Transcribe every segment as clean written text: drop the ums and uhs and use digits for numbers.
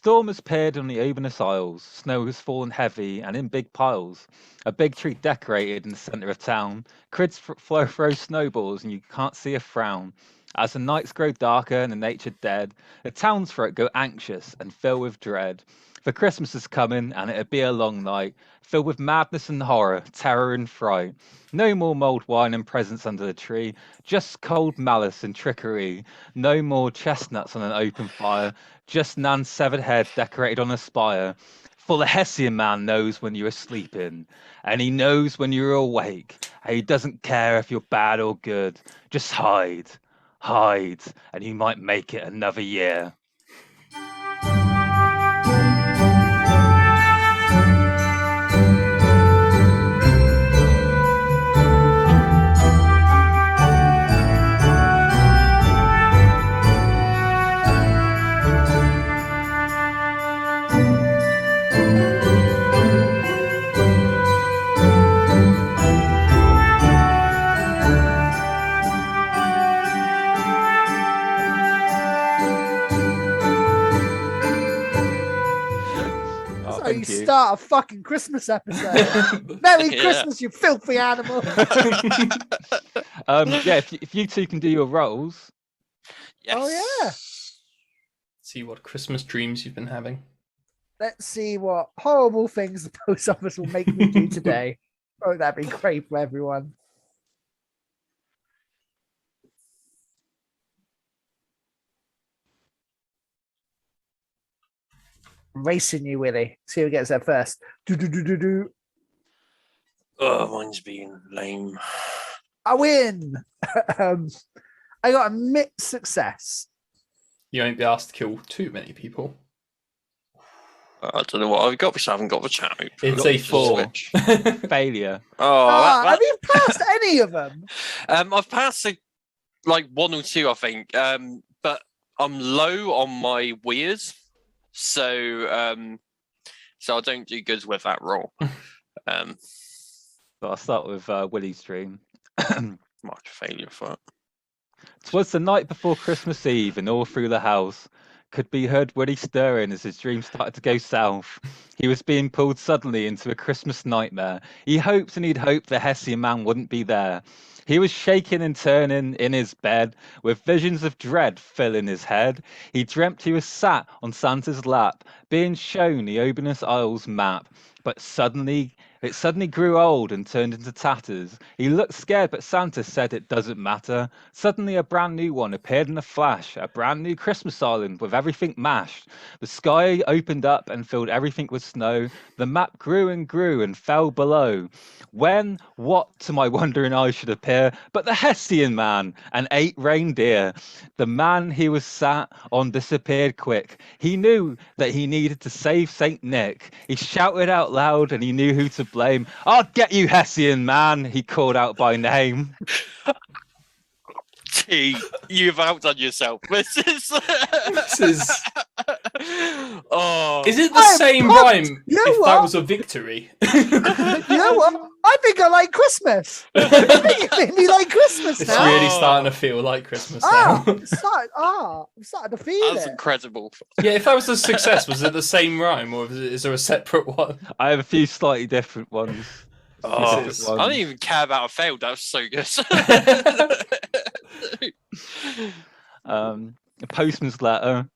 storm has appeared on the Obeinous Isles. Snow has fallen heavy and in big piles. A big tree decorated in the centre of town. Kids throw snowballs and you can't see a frown. As the nights grow darker and the nature dead, the townsfolk go anxious and fill with dread. For Christmas is coming and it'll be a long night, filled with madness and horror, terror and fright. No more mulled wine and presents under the tree, just cold malice and trickery. No more chestnuts on an open fire, just Nan's severed head decorated on a spire. For the Hessian Man knows when you're sleeping, and he knows when you're awake, and he doesn't care if you're bad or good. Just hide, hide, and you might make it another year. You start a fucking Christmas episode. Merry Christmas, you filthy animal. If you two can do your roles. Yes. Oh yeah. See what Christmas dreams you've been having. Let's see what horrible things the post office will make me do today. Oh, that'd be great for everyone. Racing you, Willie. See who gets there first. Oh, mine's been lame. I win. I got a mixed success. You won't be asked to kill too many people. I don't know what I've got because I haven't got the chat open. It's a 4. Failure. Have you passed any of them? I've passed like 1 or 2, I think. But I'm low on my weirs. So I don't do good with that roll. So I'll start with Willie's dream. Much failure for it. 'Twas the night before Christmas Eve, and all through the house could be heard Willie stirring as his dream started to go south. He was being pulled suddenly into a Christmas nightmare. He hoped and he'd hoped the Hessian Man wouldn't be there. He was shaking and turning in his bed, with visions of dread filling his head. He dreamt he was sat on Santa's lap, being shown the Obeinous Isles map. But it suddenly grew old and turned into tatters. He looked scared, but Santa said it doesn't matter. Suddenly a brand new one appeared in a flash, a brand new Christmas island with everything mashed. The sky opened up and filled everything with snow. The map grew and fell below. When, what to my wondering eyes should appear, but the Hessian Man and 8 reindeer. The man he was sat on disappeared quick. He knew that he needed to save Saint Nick. He shouted out loud and he knew who to blame. I'll get you, Hessian Man, he called out by name. T, you've outdone yourself. This is. Oh. Is it the same rhyme if that was a victory? You know what? I think I like Christmas. I think it made me like Christmas now. It's really starting to feel like Christmas now. I'm starting to feel That's it. incredible. Yeah, if that was a success, was it the same rhyme or is there a separate one? I have a few slightly different ones. I don't even care about a failed. That was so good. A postman's letter.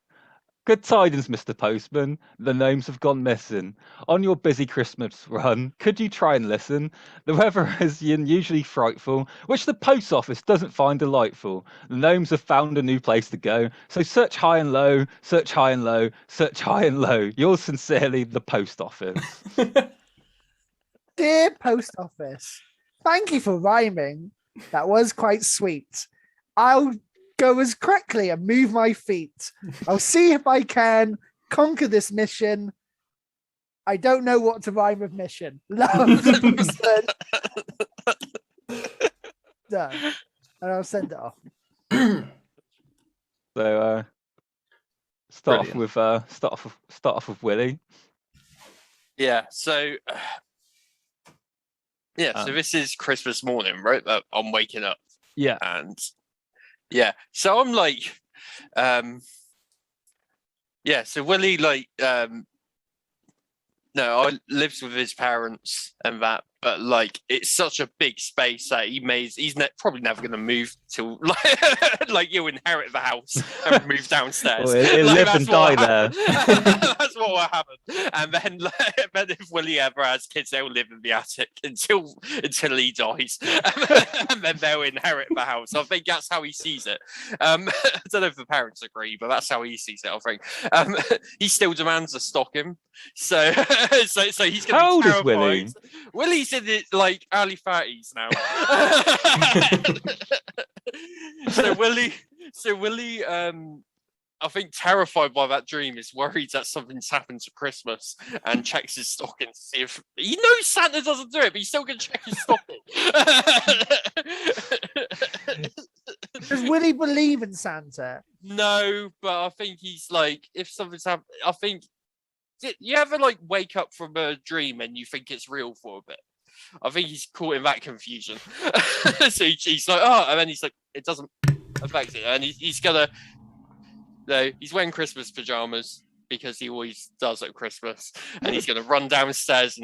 Good tidings, Mr. Postman. The gnomes have gone missing. On your busy Christmas run, could you try and listen? The weather is unusually frightful, which the post office doesn't find delightful. The gnomes have found a new place to go, so search high and low, search high and low, search high and low. Yours sincerely, the post office. Dear post office, thank you for rhyming. That was quite sweet. I'll go as quickly and move my feet. I'll see if I can conquer this mission. I don't know what to rhyme with mission. Love. Done. And I'll send it off. So start off with Willie. Yeah. So. So this is Christmas morning, right? I'm waking up. Yeah. And yeah, so I'm like, Yeah, so Willie lives with his parents and that, but like it's such a big space that he's probably never going to move till like you inherit the house and move downstairs. Well, he'll live and die there. That's what will happen. And then if Willie ever has kids, they'll live in the attic until he dies, and then they'll inherit the house. I think that's how he sees it. I don't know if the parents agree, but that's how he sees it. I think he still demands a stocking. So he's going to be terrified. How old is Willie? Willie's in it like early 30s now. so Willie, I think terrified by that dream, is worried that something's happened to Christmas and checks his stocking to see if he knows Santa doesn't do it, but he's still going to check his stocking. Does Willie believe in Santa? No, but I think he's like, if something's happened, I think. You ever like wake up from a dream and you think it's real for a bit? I think he's caught in that confusion. So he's like, oh, and then he's like, it doesn't affect it, and he's gonna. No, he's wearing Christmas pajamas because he always does at Christmas, and he's gonna run downstairs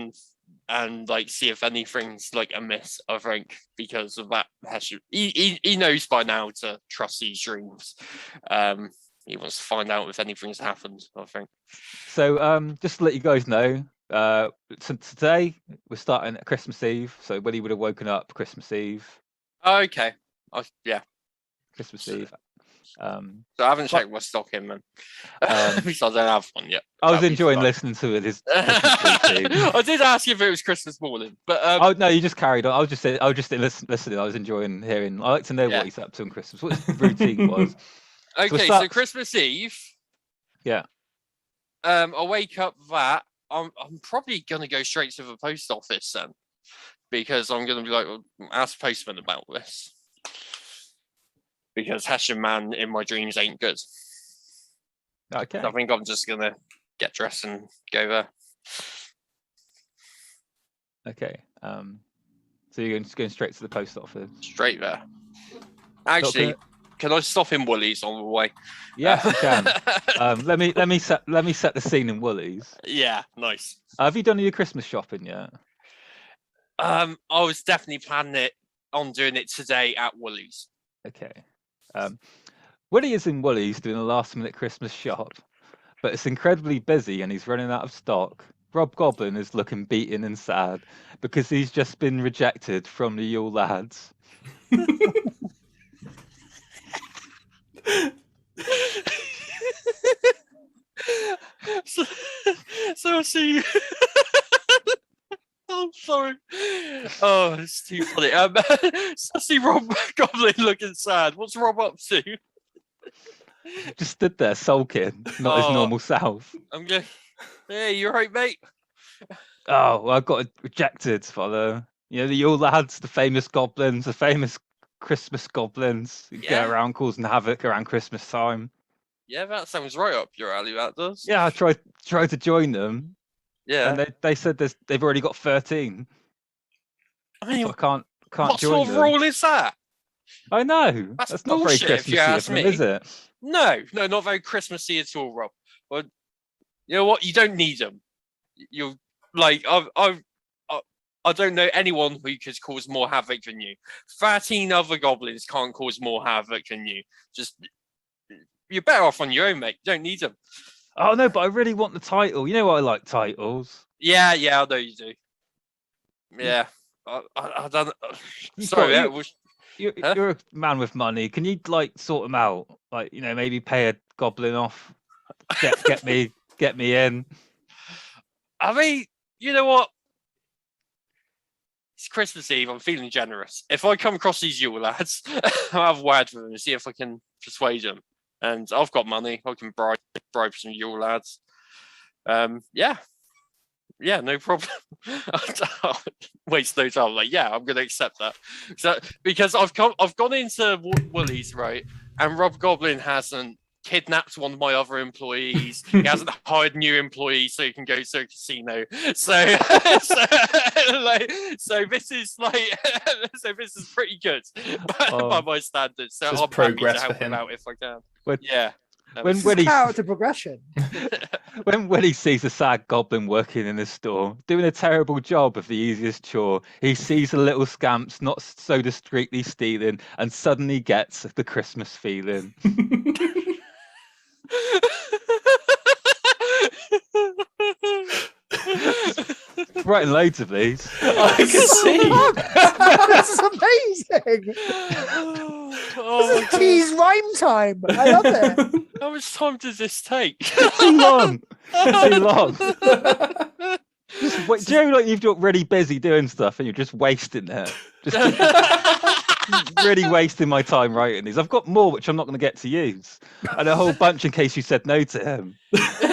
and like see if anything's like amiss. I think because of that, he knows by now to trust these dreams. He wants to find out if anything's happened, I think. So just to let you guys know, so today we're starting at Christmas Eve. So Willie would have woken up Christmas Eve. Oh, okay. Yeah. Christmas Eve. So I haven't checked my stocking, man. Because I don't have one yet. I was enjoying listening to it. I did ask you if it was Christmas morning, but oh no, you just carried on. I was just listening. I was enjoying hearing. I like to know what he's up to on Christmas. What his routine was. Okay, so Christmas Eve. Yeah. I wake up that I'm probably gonna go straight to the post office then, because I'm gonna be like, well, ask Postman about this, because Hessian Man in my dreams ain't good. Okay. So I think I'm just gonna get dressed and go there. Okay. So you're just going straight to the post office. Straight there. Actually. Can I stop in Woolies on the way? Yes, you can. Let me set the scene in Woolies. Yeah, nice. Have you done your Christmas shopping yet? I was definitely planning on doing it today at Woolies. Okay. Willie is in Woolies doing a last-minute Christmas shop, but it's incredibly busy and he's running out of stock. Rob Goblin is looking beaten and sad because he's just been rejected from the Yule Lads. so I see. I'm sorry. Oh, it's too funny. So I see Rob Goblin looking sad. What's Rob up to? Just stood there sulking, not his normal self. I'm going. Hey, you right, mate? Oh, well, I got rejected for the Yule Lads, the famous goblins, the famous Christmas goblins who go around causing havoc around Christmas time. Yeah, that sounds right up your alley. That does. Yeah, I tried to join them. Yeah, and they said they've already got 13. I mean, so I can't what join sort of rule is that? I know. That's not very Christmassy, of them, is it? No, not very Christmassy at all, Rob. But you know what? You don't need them. You're like I don't know anyone who could cause more havoc than you. 13 other goblins can't cause more havoc than you. Just you're better off on your own, mate. You don't need them. Oh no, but I really want the title. You know what I like titles. Yeah, I know you do. Yeah, I don't. Sorry, you're a man with money. Can you like sort them out? Like maybe pay a goblin off. Get me in. I mean, you know what? It's Christmas Eve. I'm feeling generous. If I come across these Yule Lads, I'll have a word with them and see if I can persuade them. And I've got money. I can bribe some Yule Lads. Yeah, no problem. Waste no time. Like, yeah, I'm going to accept that. So because I've gone into Woolies, right, and Rob Goblin hasn't kidnapped one of my other employees. He hasn't hired new employees so he can go to a casino. So this is like, so this is pretty good by my standards. So I'm happy to help him out if I can. We're, yeah. When This is Willie character progression. when Willie sees a sad goblin working in the store, doing a terrible job of the easiest chore, he sees the little scamps not so discreetly stealing, and suddenly gets the Christmas feeling. Writing loads of these. I can see. This is amazing. This is tease rhyme time. I love it. How much time does this take? Too long. Too long. Just wait, do you know, like you've got really busy doing stuff and you're just wasting it? Just really wasting my time writing these. I've got more which I'm not going to get to use, and a whole bunch in case you said no to him. That's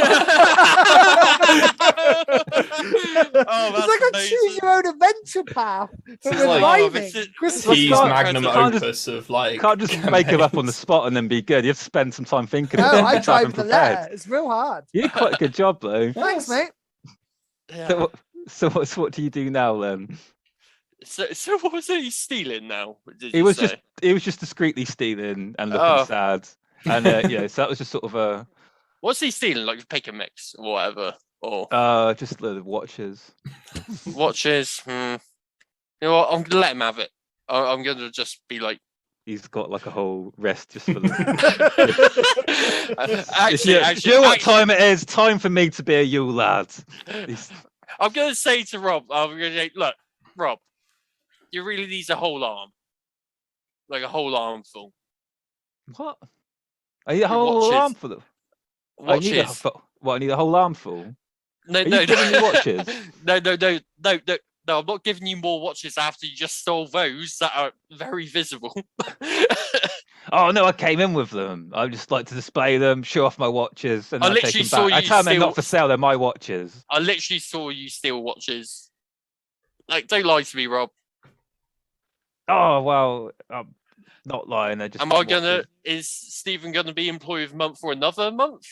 It's like a amazing. choose your own adventure path. But is with like- rhyming. Christmas He's can't- magnum can't just- opus of like. Can't just make them up on the spot and then be good. You have to spend some time thinking. No, about I it, tried having the prepared. letter. It's real hard. You did quite a good job though. Thanks, mate. Yeah. So what do you do now then? So what was he stealing now? Did He you was say? just discreetly stealing and looking Oh. sad, and yeah, so that was just sort of a What's he stealing? Like a pick and mix or whatever, or just the watches. watches? You know what? I'm gonna let him have it. I'm gonna just be like. He's got like a whole rest just for the. Actually, Do you know what time it is? Time for me to be a Yule lad. I'm gonna say to Rob, I'm gonna say, look, Rob, you really need a whole arm, like a whole armful. What? I need a whole watches. armful of. I need Watches. I need a whole armful. No, Are no, you giving me watches? No, I'm not giving you more watches after you just stole those that are very visible. Oh no, I came in with them. I just like to display them, show off my watches, and I then take literally them saw back. I you tell them they're steal- not for sale. They're my watches. I literally saw you steal watches. Like, don't lie to me, Rob. Oh well, I'm not lying. They're just. Am I gonna? watches. Is Stephen gonna be employed of month for another month?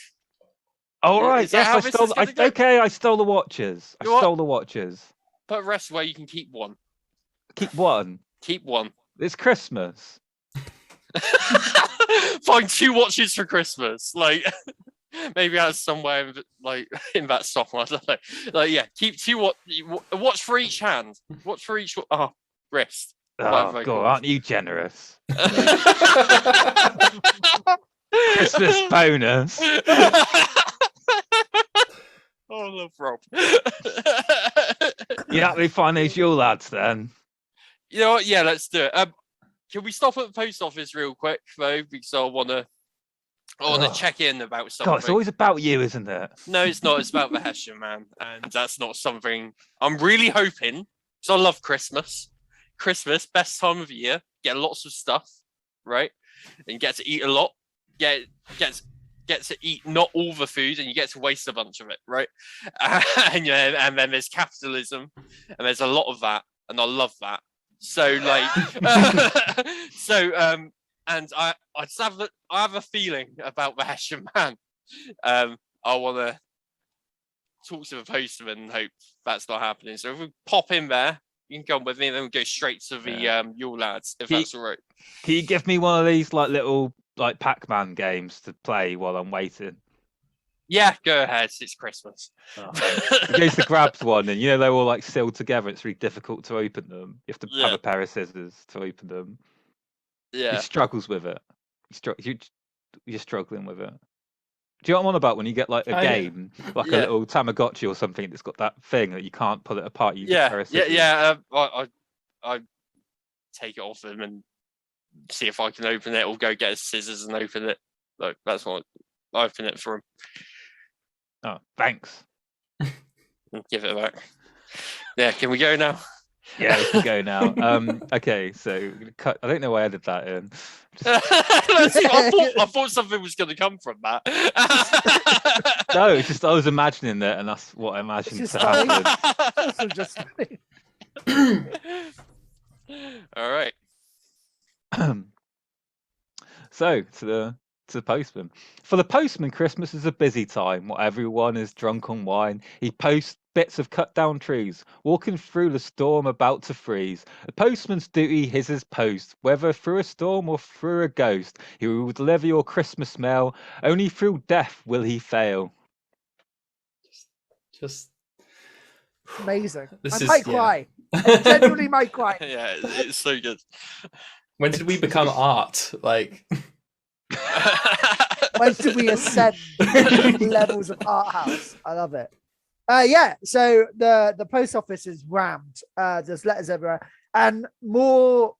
Oh Is right, that yes, how I this stole. is gonna go? Okay, I stole the watches. I You know what? stole the watches. Put a rest where you can keep one. Keep one. Keep one. It's Christmas. Find 2 watches for Christmas. Like maybe that's somewhere like in that song. I don't know. Like yeah, keep 2 a watch for each hand. Watch for each wrist. Oh very God, cool. aren't you generous? Christmas bonus. Oh, I love Rob. You help me find these Yule lads then. You know what? Yeah, let's do it. Can we stop at the post office real quick though? Because I wanna Ugh. check in about something. God, it's always about you, isn't it? No, it's not. It's about the Hessian Man, and that's not something I'm really hoping. Because I love Christmas. Christmas, best time of year. Get lots of stuff, right? And you get to eat a lot. Get to eat not all the food, and you get to waste a bunch of it, right? And and then there's capitalism, and there's a lot of that, and I love that. So like, and I just have a feeling about the Hessian Man. I want to talk to the postman and hope that's not happening. So if we pop in there, you can come with me, and then we'll go straight to the Yule lads, if that's all right. Can you give me one of these like little like Pac-Man games to play while I'm waiting? Yeah, go ahead. It's Christmas. Oh, he goes to grabs one, and they're all like sealed together. It's really difficult to open them. You have to have Yeah. a pair of scissors to open them. Yeah. He struggles with it. You're struggling with it. Do you know what I'm on about when you get like a game, like a Yeah. little Tamagotchi or something that's got that thing that you can't pull it apart? You use a pair of Yeah. scissors. I take it off him and see if I can open it, or go get his scissors and open it. Like that's what I open it for him. Oh, thanks. And give it back. Yeah, can we go now? Yeah, we can go now. Okay, so cut. I don't know why I did that in. I thought something was going to come from that. No, it's just I was imagining it, and that's what I imagined It's to just happen. Also just funny. All right. So to the postman. For the postman, Christmas is a busy time. While everyone is drunk on wine, he posts bits of cut down trees, walking through the storm about to freeze. The postman's duty is his post, whether through a storm or through a ghost. He will deliver your Christmas mail. Only through death will he fail. Just amazing. This I is might cry. I genuinely might cry. Yeah, it's so good. When did we become art? Like, when did we ascend levels of art house? I love it. Yeah, so the post office is rammed. There's letters everywhere, and more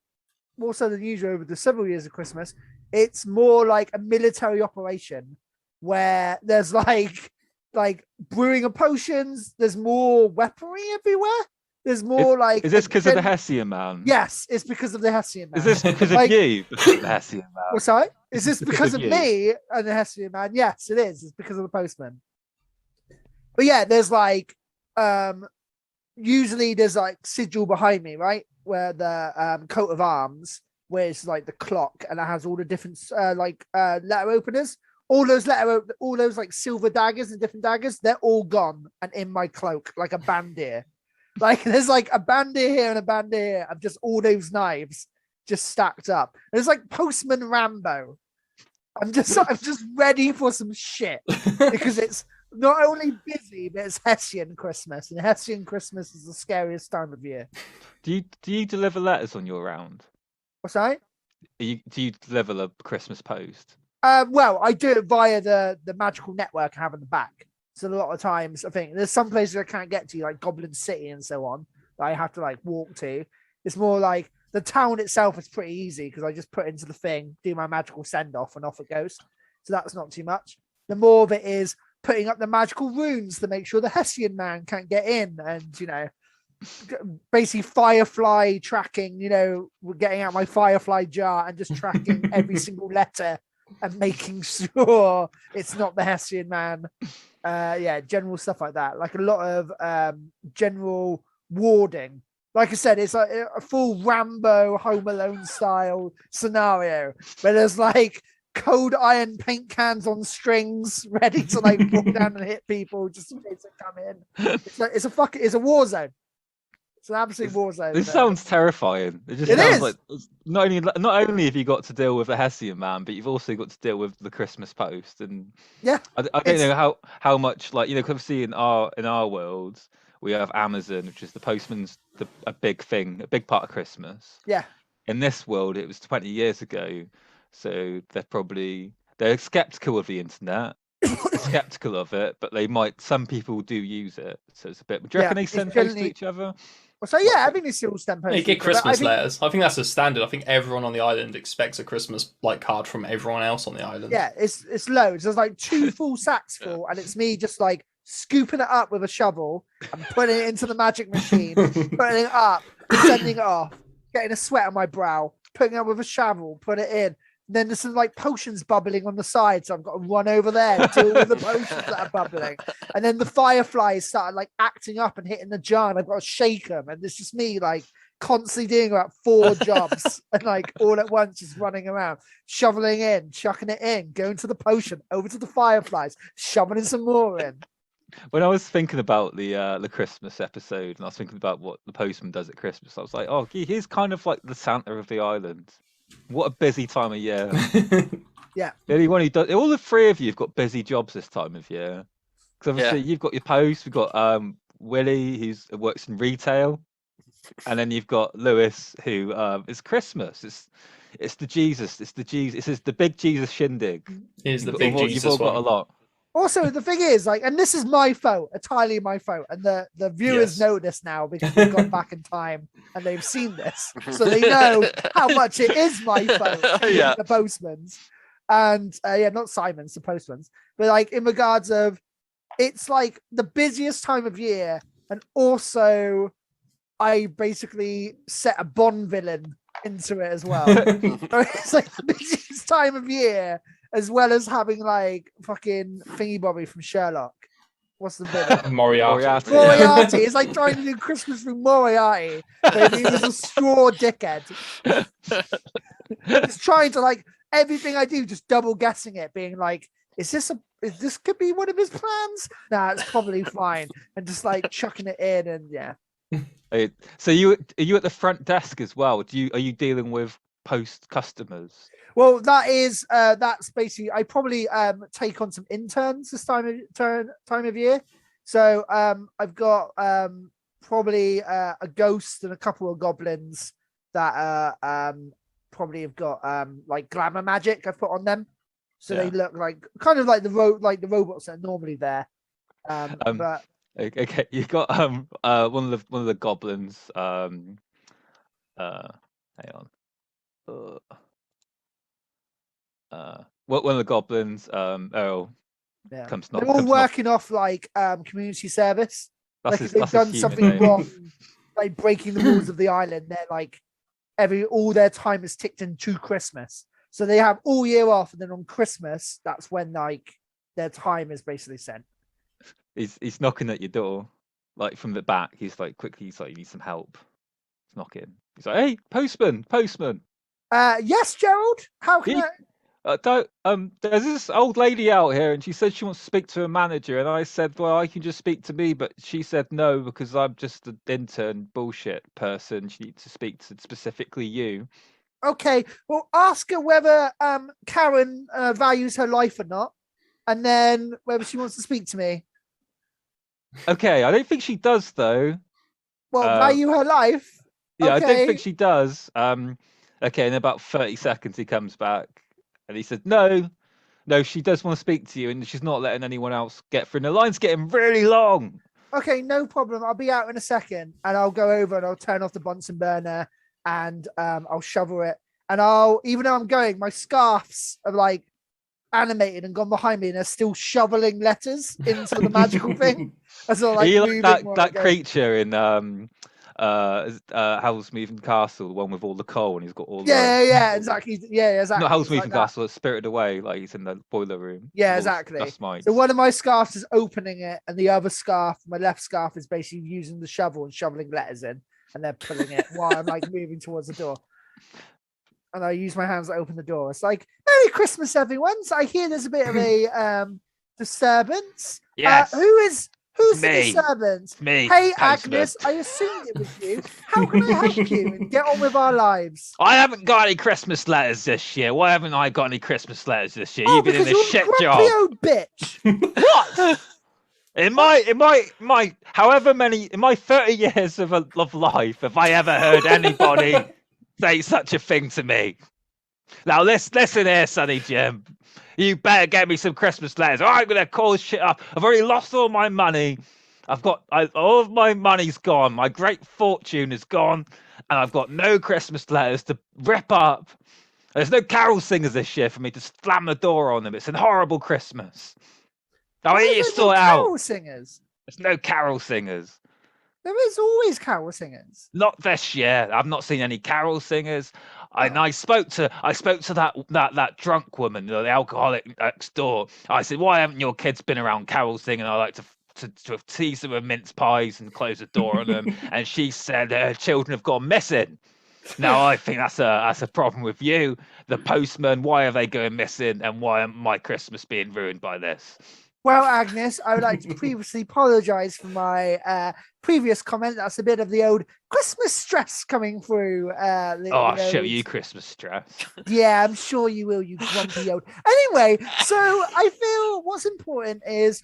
so than usual over the several years of Christmas. It's more like a military operation where there's like brewing of potions. There's more weaponry everywhere. There's more Is this because of the Hessian Man? Yes, it's because of the Hessian Man. Is this because of you, the Hessian Man? Well, sorry? Is this because of me and the Hessian Man? Yes, it is. It's because of the postman. But yeah, there's like usually there's like sigil behind me, right? Where the coat of arms, where it's like the clock, and it has all the different letter openers. All those like silver daggers and different daggers, they're all gone and in my cloak, like a bandier. Like there's like a bandier here and a bandier here of just all those knives just stacked up. And it's like Postman Rambo. I'm just ready for some shit because it's not only busy, but it's Hessian Christmas, and Hessian Christmas is the scariest time of year. Do you deliver letters on your round? What's that? Do you deliver the Christmas post? Well, I do it via the magical network I have in the back. So a lot of times, I think there's some places I can't get to, like Goblin City and so on, that I have to like walk to. It's more like the town itself is pretty easy because I just put into the thing, do my magical send off, and off it goes. So that's not too much. The more of it is putting up the magical runes to make sure the Hessian Man can't get in, and basically firefly tracking. We're getting out my firefly jar and just tracking every single letter and making sure it's not the Hessian Man. General stuff like that. Like a lot of general warding. Like I said, it's like a full Rambo Home Alone style scenario where there's like cold iron paint cans on strings ready to like walk down and hit people just in case they come in. It's a war zone. It's an absolute war zone. This sounds terrifying. It sounds like not only have you got to deal with the Hessian Man, but you've also got to deal with the Christmas post. And yeah, I don't know how much, like, because obviously in our world we have Amazon, which is the postman's a big thing, a big part of Christmas. Yeah. In this world, it was 20 years ago, so they're skeptical of the internet. Skeptical of it, but some people do use it, so it's a bit. Do you reckon they send posts to each other? So yeah, I think they still send posts. You get Christmas letters. I think that's a standard. I think everyone on the island expects a Christmas card from everyone else on the island. Yeah, it's loads. There's like 2 full sacks full, and it's me just like scooping it up with a shovel and putting it into the magic machine, putting it up, sending it off, getting a sweat on my brow, putting it up with a shovel, put it in. Then there's some like potions bubbling on the side, so I've got to run over there and deal with the potions that are bubbling. And then the fireflies started like acting up and hitting the jar, and I've got to shake them. And it's just me like constantly doing about 4 jobs and like all at once just running around, shoveling in, chucking it in, going to the potion, over to the fireflies, shoveling some more in. When I was thinking about the Christmas episode, and I was thinking about what the postman does at Christmas, I was like, oh, he's kind of like the Santa of the island. What a busy time of year. Yeah. Anyone who does, all the 3 of you have got busy jobs this time of year. Because obviously you've got your post, we've got Willie, who works in retail, and then you've got Lewis, who it's Christmas. It's the big Jesus shindig. You've all got a lot. Also, the thing is, like, and this is my fault, entirely my fault, and the viewers know this now because we've gone back in time and they've seen this, so they know how much it is my fault. The postman's, and not Simon's, the postman's, but like in regards of, it's like the busiest time of year, and also I basically set a Bond villain into it as well. It's like the busiest time of year, as well as having like fucking thingy bobby from Sherlock. What's the villain? Moriarty. Moriarty. It's like trying to do Christmas through Moriarty, but he was a straw dickhead. Just trying to like everything I do, just double guessing it, being like, this could be one of his plans? Nah, it's probably fine. And just like chucking it in, and yeah. So are you at the front desk as well? Are you dealing with post customers? Well, that's basically I probably take on some interns this time of year. So I've got probably a ghost and a couple of goblins that probably have got like glamour magic I've put on them, so they look like kind of like the robots that are normally there. But Okay, you got one of the goblins. Hang on. One of the goblins. Earl yeah, comes they're not. all Comes not. working off like community service. That's Like if they've that's done his human something name. wrong, like breaking the rules of the island, they're like all their time is ticked into Christmas. So they have all year off, and then on Christmas, that's when like their time is basically sent. He's knocking at your door, like from the back. He's like you need some help. He's knocking. He's like, hey, postman. Yes, Gerald. How can He- I? There's this old lady out here, and she said she wants to speak to a manager, and I said, well, I can just speak to me, but she said no because I'm just an intern bullshit person. She needs to speak to specifically you. Okay, well, ask her whether Karen values her life or not, and then whether she wants to speak to me. Okay, I don't think she does though. Well, value her life. Yeah, I don't Okay. think she does. Okay, in about 30 seconds he comes back, and he said, no, she does want to speak to you, and she's not letting anyone else get through. And the line's getting really long. Okay, no problem. I'll be out in a second, and I'll go over and I'll turn off the Bunsen burner, and I'll shovel it. And even though I'm going, my scarves are like animated and gone behind me, and they're still shoveling letters into the magical thing. As I like Are you moving like while I that go. creature in Howl's Moving Castle, the one with all the coal, and he's got all Yeah, exactly. Yeah, exactly. not Howl's It's like Moving that. Castle, it's Spirited Away, like he's in the boiler room. Yeah, with all the exactly. dust mites. So one of my scarves is opening it, and the other scarf, my left scarf, is basically using the shovel and shoveling letters in, and they're pulling it while I'm like moving towards the door. And I use my hands to open the door. It's like, Merry Christmas, everyone. So I hear there's a bit of a disturbance. Yes. Who's the me. disturbance? Me. Hey, Postman. Agnes, I assumed it was you. How can I help you and get on with our lives? I haven't got any Christmas letters this year. Why haven't I got any Christmas letters this year? Oh, You've been in because this you're shit a grumpy job. old bitch. What? In my however many in my 30 years of life, have I ever heard anybody say such a thing to me? Now listen here, Sonny Jim. You better get me some Christmas letters, or I'm gonna call shit up. I've already lost all my money. All of my money's gone. My great fortune is gone, and I've got no Christmas letters to rip up. There's no carol singers this year for me to slam the door on them. It's a horrible Christmas. I need you to sort it out. Carol singers. There's no carol singers. There is always carol singers. Not this year. I've not seen any carol singers. And I spoke to that drunk woman, the alcoholic next door. I said, "Why haven't your kids been around carol singing?" I like to tease them with mince pies and close the door on them. And she said her children have gone missing. Now I think that's a problem with you, the postman. Why are they going missing? And why am my Christmas being ruined by this? Well, Agnes, I would like to previously apologise for my previous comment. That's a bit of the old Christmas stress coming through. I'll show you Christmas stress. Yeah, I'm sure you will, you grumpy old. Anyway, so I feel what's important is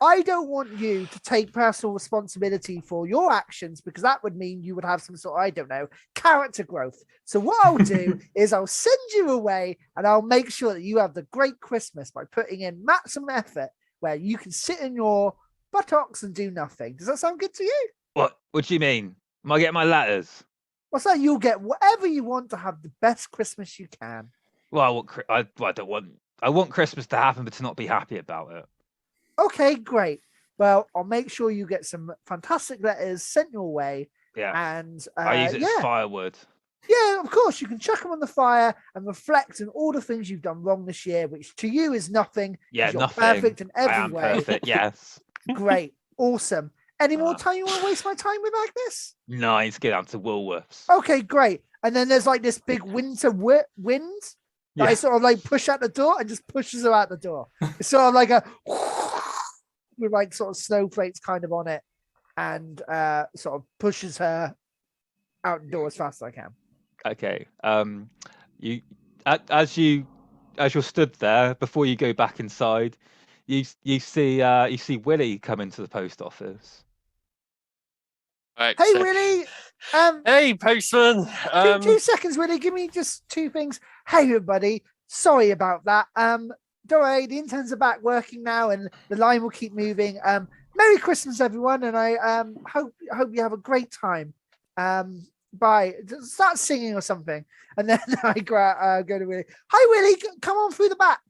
I don't want you to take personal responsibility for your actions, because that would mean you would have some sort of, I don't know, character growth. So what I'll do is I'll send you away, and I'll make sure that you have the great Christmas by putting in maximum effort, where you can sit in your buttocks and do nothing. Does that sound good to you? What do you mean? Am I getting my letters? What's that? You'll get whatever you want to have the best Christmas you can. Well, I want Christmas to happen, but to not be happy about it. Okay, great. Well, I'll make sure you get some fantastic letters sent your way. Yeah. And I use it as firewood. Yeah, of course. You can chuck them on the fire and reflect on all the things you've done wrong this year, which to you is nothing. Yeah, you're nothing. Perfect in every I am way. perfect, yes. Great. Awesome. Any more time you want to waste my time with, Agnes? No, I need to get down to Woolworths. Okay, great. And then there's like this big winter wind I Yeah. sort of like push out the door and just pushes her out the door. It's sort of like a with like sort of snowflakes kind of on it, and sort of pushes her out the door as fast as I can. Okay. You as you're stood there before you go back inside, you see Willie come into the post office. Right, Hey, so- Willie. Hey, Postman. Two seconds, Willie. Give me just two things. Hey, everybody. Sorry about that. Don't worry. The interns are back working now, and the line will keep moving. Merry Christmas, everyone, and I hope you have a great time. Bye. Just start singing or something, and then I go to Willie. Hi, Willie. Come on through the back.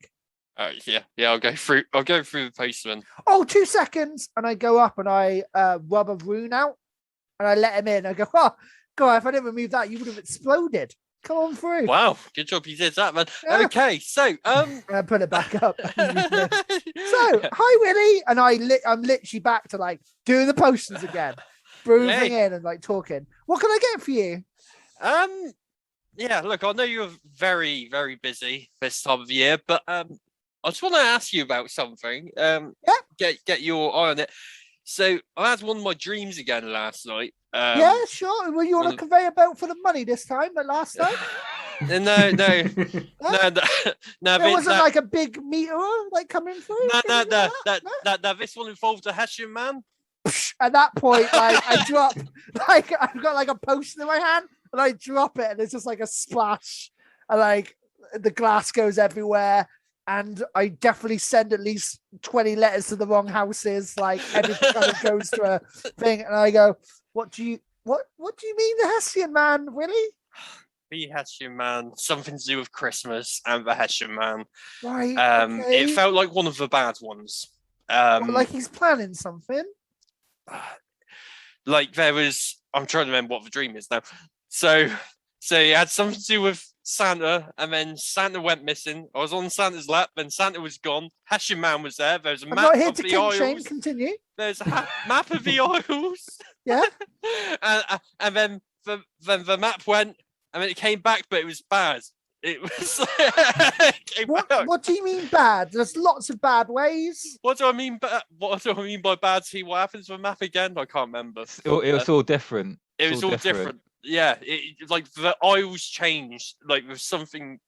Yeah. I'll go through the postman. Oh, 2 seconds, and I go up and I rub a rune out, and I let him in. I go, oh God, if I didn't remove that, you would have exploded. Come on through. Wow, good job you did that, man. Yeah. Okay, so And I put it back up. So, hi Willie, and I'm literally back to like doing the posters again, breathing in and like talking. What can I get for you? Yeah, look, I know you're very, very busy this time of year, but I just want to ask you about something. Get your eye on it. So I had one of my dreams again last night. Yeah, sure. Were you on a conveyor belt for the money this time, but last time? No. There This- wasn't like a big meteor like coming through. This one involved a Hessian Man. At that point, like I drop, like I've got like a poster in my hand, and I drop it, and it's just like a splash, and like the glass goes everywhere. And I definitely send at least 20 letters to the wrong houses. Like everything kind of goes to a thing, and I go, "What do you mean, the Hessian Man, Willie?" The Hessian Man, something to do with Christmas and the Hessian Man. Right. It felt like one of the bad ones. Like he's planning something. Like there was, I'm trying to remember what the dream is now. So it had something to do with Santa, and then Santa went missing. I was on Santa's lap, then Santa was gone. Hessian Man was there. There's a I'm map not here of to the kink shame. Isles. Continue. There's a map of the Isles. Yeah. and then the map went, and then it came back, but it was bad. It was. What do you mean bad? There's lots of bad ways. What do I mean? What do I mean by bad? See what happens with the map again? I can't remember. It was all different. It was all different. Yeah, it like the Isles changed. Like there's something,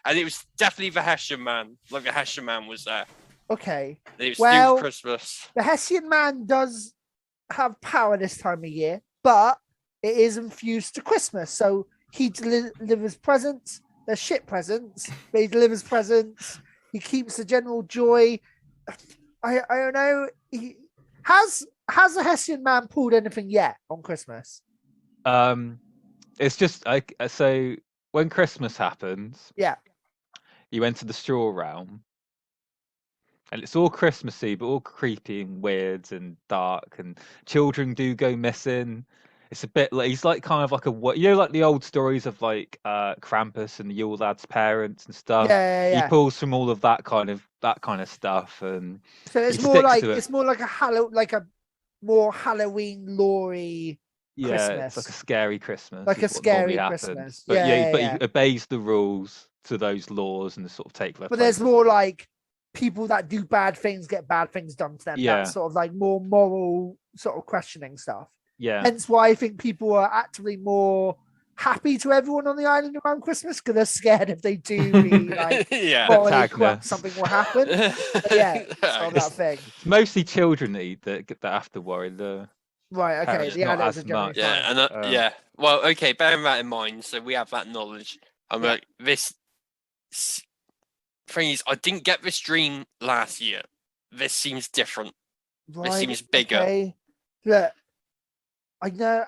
and it was definitely the Hessian Man. Like the Hessian Man was there. Okay. And it was Well, still Christmas. The Hessian Man does have power this time of year, but it is infused to Christmas. So he delivers presents. They're shit presents, but he delivers presents. He keeps the general joy. I don't know. Has the Hessian Man pulled anything yet on Christmas? It's just like so when Christmas happens, Yeah. you enter the straw realm, and it's all Christmassy, but all creepy and weird and dark, and children do go missing. It's a bit like he's like kind of like like the old stories of like Krampus and the Yule Lad's parents and stuff. Yeah. He pulls from all of that kind of stuff, and So it's he more sticks like to it. it's more like a more Halloween lore-y Yeah, Christmas. it's like a scary Christmas. Like a is what normally scary happens. Christmas. But Yeah, but yeah. he obeys the rules to those laws and sort of take their But there's place. more like people that do bad things get bad things done to them. Yeah. That's sort of like more moral sort of questioning stuff. Yeah. Hence why I think people are actually more happy to everyone on the island around Christmas because they're scared if they do be like Yeah. morally Protagonist. corrupt, something will happen. But yeah, it's not that thing. It's mostly children that have to worry. Right, okay. Parents The not adults as are generally much. Yeah, fine. and yeah. Well, okay, bearing that in mind, so we have that knowledge. I'm like this thing is, I didn't get this dream last year. This seems different. Right, seems bigger. Okay. Look, I know.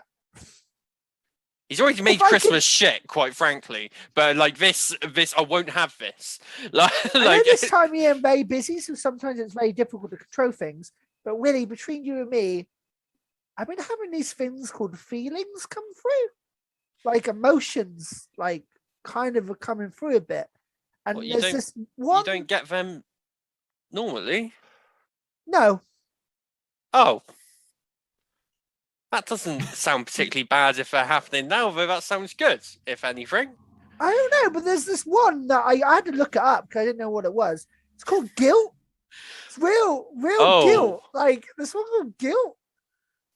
He's already made I could- Christmas shit, quite frankly. But like this, I won't have this. Like, I know this time of year I'm very busy, so sometimes it's very difficult to control things. But Willie, between you and me, I've been having these things called feelings come through, like emotions, like kind of are coming through a bit. And Well, you there's don't- this one. you don't get them normally. No, Oh. That doesn't sound particularly bad if they're happening now, though that sounds good, if anything. I don't know, but there's this one that I had to look it up because I didn't know what it was. It's called Guilt. It's real guilt. Like this one called Guilt.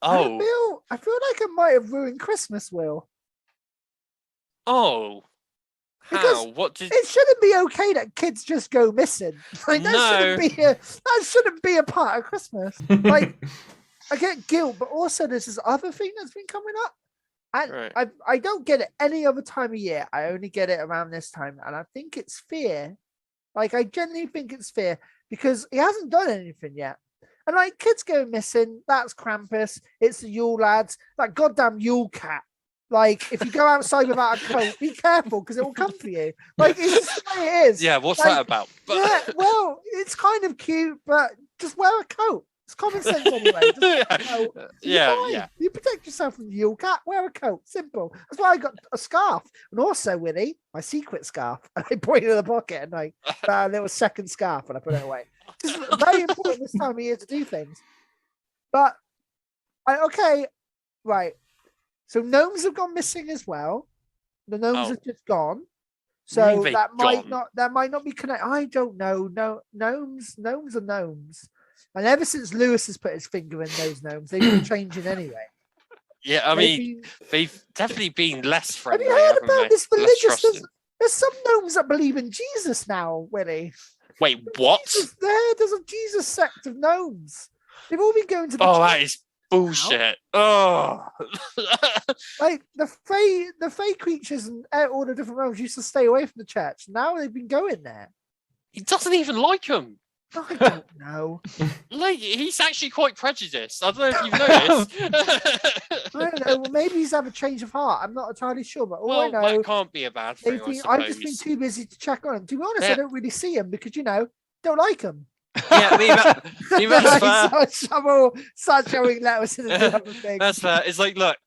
Oh. I feel like I might have ruined Christmas, Will. Oh. Because How? What did? It shouldn't be okay that kids just go missing. Like No. that shouldn't be a part of Christmas. Like I get guilt, but also there's this other thing that's been coming up. And Right. I don't get it any other time of year. I only get it around this time. And I think it's fear. Like I genuinely think it's fear because he hasn't done anything yet. And like kids go missing, that's Krampus, it's the Yule lads, that goddamn Yule cat. Like, if you go outside without a coat, be careful because it will come for you. Like, it's just the way it is. Yeah, what's like, that about? Yeah, well, it's kind of cute, but just wear a coat. It's common sense anyway. Just wear a coat. Yeah. You protect yourself from the Yule cat, wear a coat. Simple. That's why I got a scarf. And also, Willie, my secret scarf. And I put it in the pocket and like a little second scarf and I put it away. It's very important this time of year to do things. But, right. So gnomes have gone missing as well. The gnomes have just gone. So that might not be connected. I don't know. No, gnomes are gnomes. And ever since Lewis has put his finger in those gnomes, they've been changing anyway. Yeah, I mean, they've definitely been less friendly. Have you heard about this religious? There's some gnomes that believe in Jesus now, Willie. Wait, what? There's a Jesus sect of gnomes. They've all been going to the church. That is bullshit. Oh, like the fey creatures and all the different realms used to stay away from the church. Now they've been going there. He doesn't even like them. I don't know. Like he's actually quite prejudiced. I don't know if you've noticed. I don't know. Well, maybe he's had a change of heart. I'm not entirely sure, but all I know, that can't be a bad thing. I've just been too busy to check on him. To be honest, I don't really see him because don't like him. Yeah, that's fair. Start showing letters in the other thing. That's fair. It's like, look,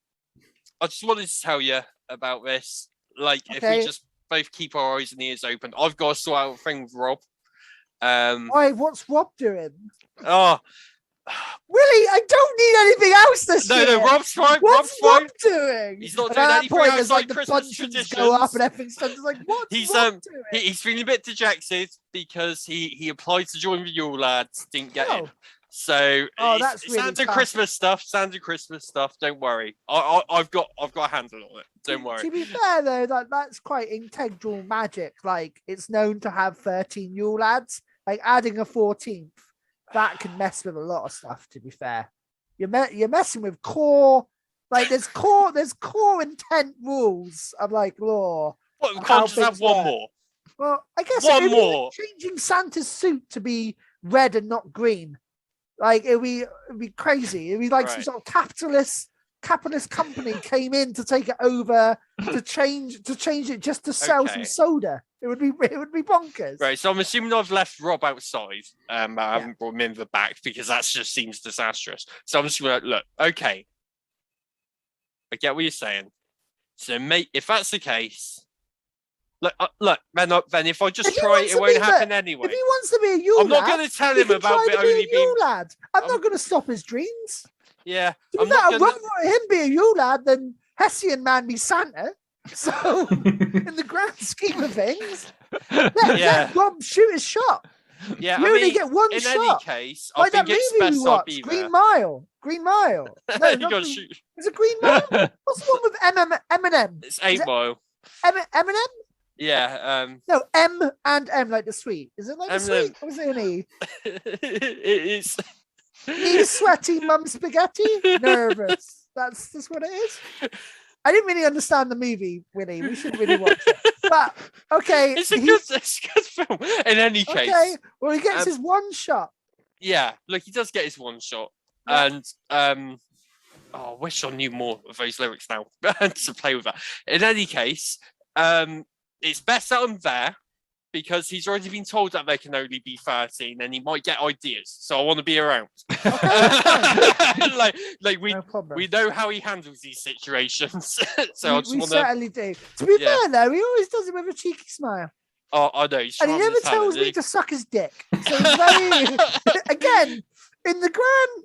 I just wanted to tell you about this. Like, if we just both keep our eyes and ears open, I've got to sort out a thing with Rob. Why? What's Rob doing? Oh, Willie, I don't need anything else this year. No, Rob's fine. What's Rob doing? He's not doing anything outside the Christmas traditions. Go up and everything's done. It's like, what's Rob doing? He's feeling a bit dejected because he applied to join the Yule lads, didn't get in. So that's really standard Christmas stuff. Standard Christmas stuff. Don't worry. I've got a handle on it. Don't worry. To be fair though, that's quite integral magic. Like it's known to have 13 Yule lads. Like adding a 14th, that can mess with a lot of stuff. To be fair, you're messing with core. Like there's core intent rules of like law. What, we can't just have one more. Well, I guess one more. Changing Santa's suit to be red and not green. Like it'd be crazy. It'd be like some sort of capitalist company came in to take it over to change it just to sell some soda. It would be bonkers. Right. So I'm assuming I've left Rob outside. I haven't brought him in the back because that just seems disastrous. So I'm just going to look. Okay. I get what you're saying. So mate, if that's the case, look, then if I just try it won't happen anyway. If he wants to be a Yule lad, I'm not going to tell him about it only being lad. I'm not going to stop his dreams. Yeah. I'd rather him be a Yule lad than Hessian Man be Santa. So, in the grand scheme of things, let Rob shoot his shot. Yeah, you only get one in shot. In any case, I think it's best I'll be there. Green Mile. No, you gotta shoot. Is it Green Mile? What's the one with Eminem? It's 8 Mile. Eminem? Yeah. No, M and M like the sweet. Is it like the sweet? Or is it an E? It is. E sweaty mum spaghetti. Nervous. That's what it is. I didn't really understand the movie, Willie. We should really watch it. But okay, it's a good film. In any case, okay. Well, he gets his one shot. Yeah, look, he does get his one shot, and I wish I knew more of those lyrics now to play with that. In any case, it's best that I'm there because he's already been told that there can only be 13, and he might get ideas. So I want to be around. We know how he handles these situations. So we certainly do. To be fair, though, he always does it with a cheeky smile. Oh, I know. And he never tells me to suck his dick. So it's very again in the grand.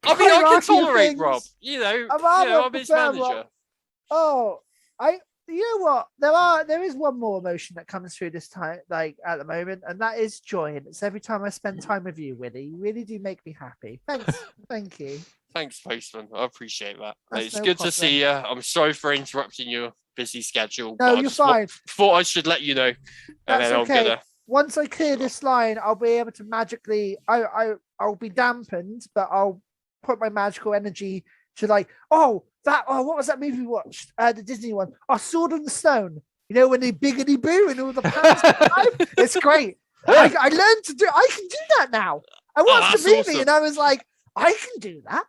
I mean, I can tolerate Rob. I'm his manager. Rob. you know what? There is one more emotion that comes through this time, like at the moment, and that is joy. And it's every time I spend time with you, Willie. You really do make me happy. Thanks, thank you. Thanks, Postman. I appreciate that. That's It's no good problem. to see you. I'm sorry for interrupting your busy schedule. No, but I you're just fine. thought I should let you know. And That's then okay. I'm gonna. Once I clear this line, I'll be able to magically. I'll be dampened, but I'll put my magical energy to like. Oh, what was that movie we watched? The Disney one. Oh, Sword in the Stone. You know when they biggity boo and all the pants alive? It's great. I learned to do. I can do that now. I watched that's the movie awesome. and I was like, I can do that.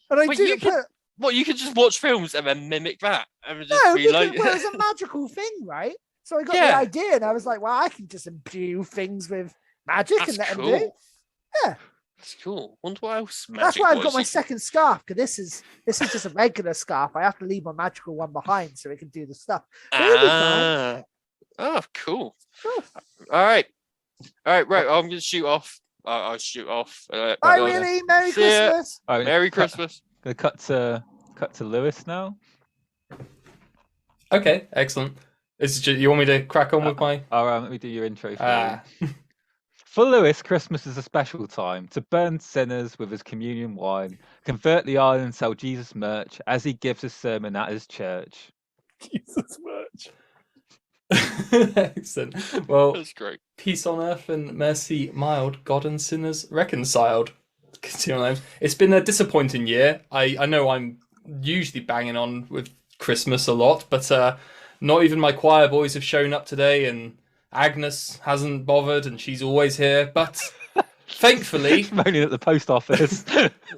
And I Wait, do. you can- What, you could just watch films and then mimic that? And just No, be because like... well, it was a magical thing, right? So I got the Yeah. idea, and I was like, "Well, I can just imbue things with magic That's and let them cool. do." Yeah. That's cool. Wonder what else That's magic why I've got was. my second scarf, because this is just a regular scarf. I have to leave my magical one behind so it can do the stuff. But it'll be fine. Oh, cool. Cool. All right. Right. I'm gonna shoot off. I'll shoot off. Bye, Bye, Willie. Merry See ya. Christmas. All right, Merry Christmas. Gonna cut to Lewis now. Okay, excellent. You want me to crack on with my? All right, let me do your intro for Ah, you. For Lewis, Christmas is a special time to burn sinners with his communion wine, convert the island and sell Jesus merch as he gives his sermon at his church. Jesus much. Excellent. Well, That's great. peace on earth and mercy mild, God and sinners reconciled. It's been a disappointing year. I know I'm usually banging on with Christmas a lot, but not even my choir boys have shown up today, and Agnes hasn't bothered, and she's always here. But thankfully, Moaning at the post office.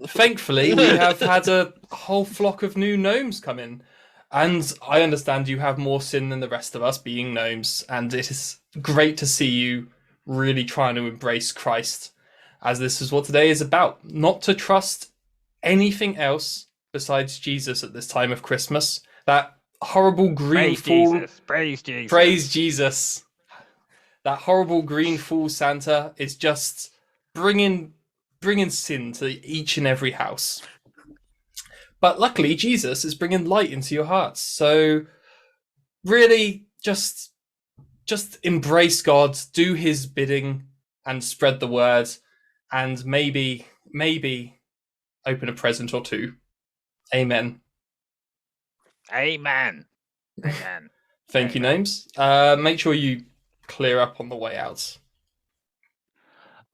thankfully, we have had a whole flock of new gnomes come in. And I understand you have more sin than the rest of us being gnomes, and it is great to see you really trying to embrace Christ, as this is what today is about. Not to trust anything else besides Jesus at this time of Christmas. That horrible green fool. Praise Jesus. Praise Jesus. That horrible green fool Santa is just bringing sin to each and every house. But luckily, Jesus is bringing light into your hearts. So really, just embrace God, do his bidding, and spread the word, and maybe open a present or two. Amen. Amen. Thank you, Names. Make sure you clear up on the way out.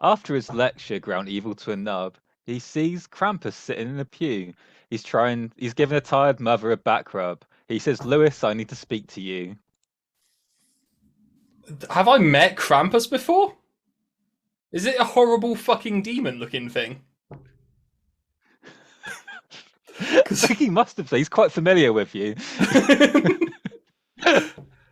After his lecture ground evil to a nub, he sees Krampus sitting in a pew. He's giving a tired mother a back rub. He says, Lewis, I need to speak to you. Have I met Krampus before? Is it a horrible fucking demon looking thing? I think he must have. He's quite familiar with you.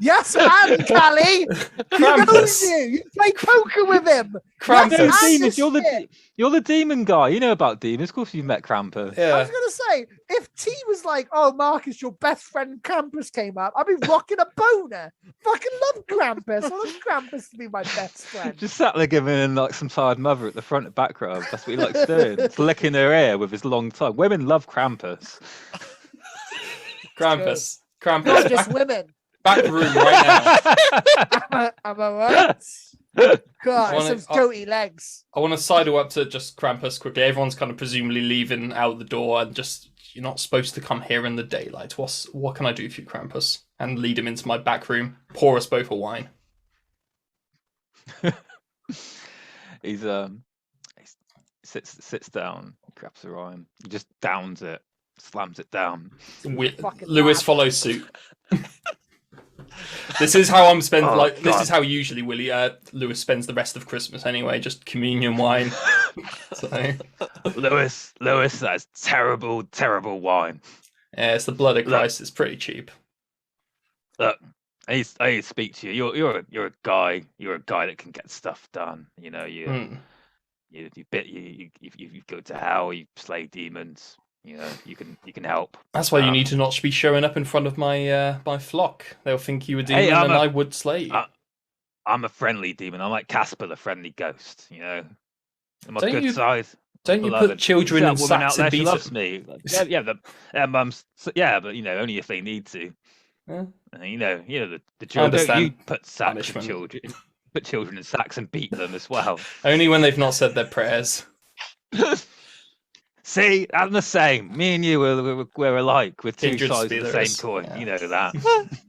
Yes, and Callie. He knows Krampus. you. You play poker with him. Krampus. Yes, and Demons, this shit. you're the demon guy. You know about demons. Of course you've met Krampus. I Yeah. was gonna say, if T was like, "Oh, Marcus, your best friend Krampus came up," I'd be rocking a boner. Fucking love Krampus. I want Krampus to be my best friend. Just sat there giving like some tired mother at the front of back rub. That's what he likes doing. Just licking her ear with his long tongue. Women love Krampus. Krampus. Not Krampus. just women. Back room right now. Am I right? God, Wanna- some goatee legs. I want to sidle up to just Krampus quickly. Everyone's kind of presumably leaving out the door, and just, you're not supposed to come here in the daylight. What can I do for you, Krampus? And lead him into my back room. Pour us both a wine. He sits down, grabs a rhyme, he just downs it, slams it down. Fucking Lewis laugh. follows suit. This is how I'm spending. Oh, This God. is how usually Lewis spends the rest of Christmas anyway. Just communion wine. So Lewis, that's terrible, terrible wine. yeah, it's the blood of Christ. It's pretty cheap. Look, I need to speak to you. You're a guy. You're a guy that can get stuff done. You know, you go to hell. You slay demons. You know, you can help. That's why you need to not be showing up in front of my my flock. They'll think you were demon, and I would slay you. I'm a friendly demon. I'm like Casper, the friendly ghost. You know, I'm a Don't good you- side. Don't you beloved. put children That in woman out sacks there, and she beat loves them? me. Like, yeah, but you know, only if they need to. Yeah. You know the I children. Don't understand. you put sacks in Punishment. children, put children in sacks and beat them as well. Only when they've not said their prayers. See, I'm the same. Me and you we're alike. We're two Kindred sides of the same spirits, coin. yeah. You know that.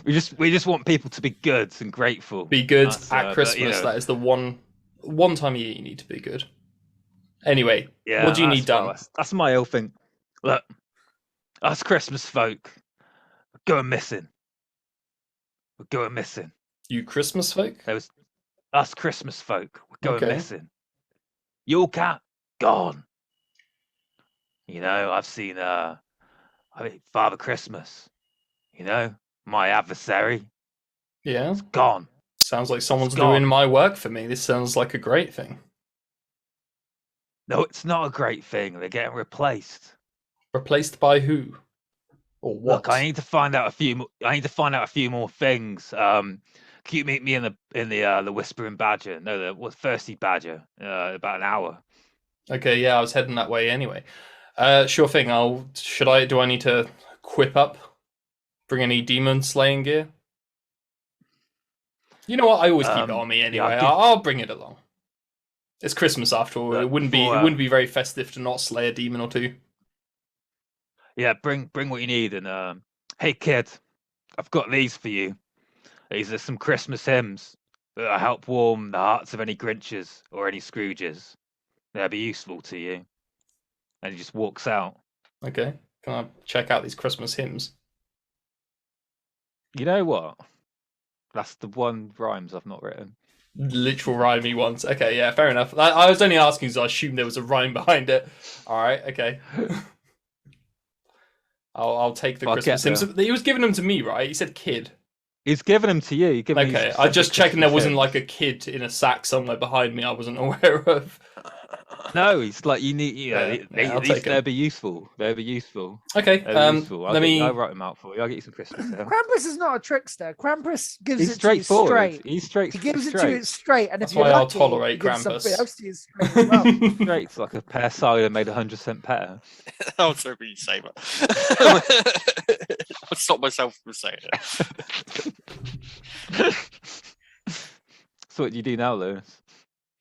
we just want people to be good and grateful. Be good That's, at but, Christmas. you know, That is the one time a year you need to be good. Anyway, yeah, what do you need done? That's my whole thing. Look, us Christmas folk, we're going missing. We're going missing. You Christmas folk? There was us Christmas folk. We're going Okay. missing. Your cat gone. You know, I've seen Father Christmas. You know, my adversary. Yeah. It's gone. Sounds like someone's It's gone. doing my work for me. This sounds like a great thing. No, it's not a great thing. They're getting replaced. Replaced by who? Or what? Look, I need to find out a few more things. Can you meet me in the Whispering Badger? No, the Thirsty Badger. About an hour. Okay, yeah, I was heading that way anyway. Sure thing. Do I need to equip up? Bring any demon slaying gear? You know what? I always keep it on me anyway. yeah, I'll bring it along. It's Christmas after all. It wouldn't be very festive to not slay a demon or two. Yeah, bring what you need. And hey, kid, I've got these for you. These are some Christmas hymns that'll help warm the hearts of any Grinches or any Scrooges. They'll be useful to you. And he just walks out. Okay. Can I check out these Christmas hymns? You know what? That's the one rhymes I've not written. Literal rhymey ones. Okay, yeah, fair enough. I was only asking because I assumed there was a rhyme behind it. All right, okay. I'll take the Christmas hymns. He was giving them to me, right? He said kid. He's giving them to you. Okay, I just checking there wasn't like a kid in a sack somewhere behind me I wasn't aware of. No, it's like you need. They'll be useful. They'll be useful. Okay, Useful. I'll write them out for you. I'll get you some Christmas hymns. Krampus is not a trickster. Krampus gives He's it to you straightforward. straight. He's straight. He gives straight. it to you straight, and That's if you're why I'll lucky, tolerate he gives Krampus. something else to you straight as well. Straight's like a pear cider made 100% better. I was hoping you'd say that. I'll stop myself from saying it. So what do you do now, Lewis?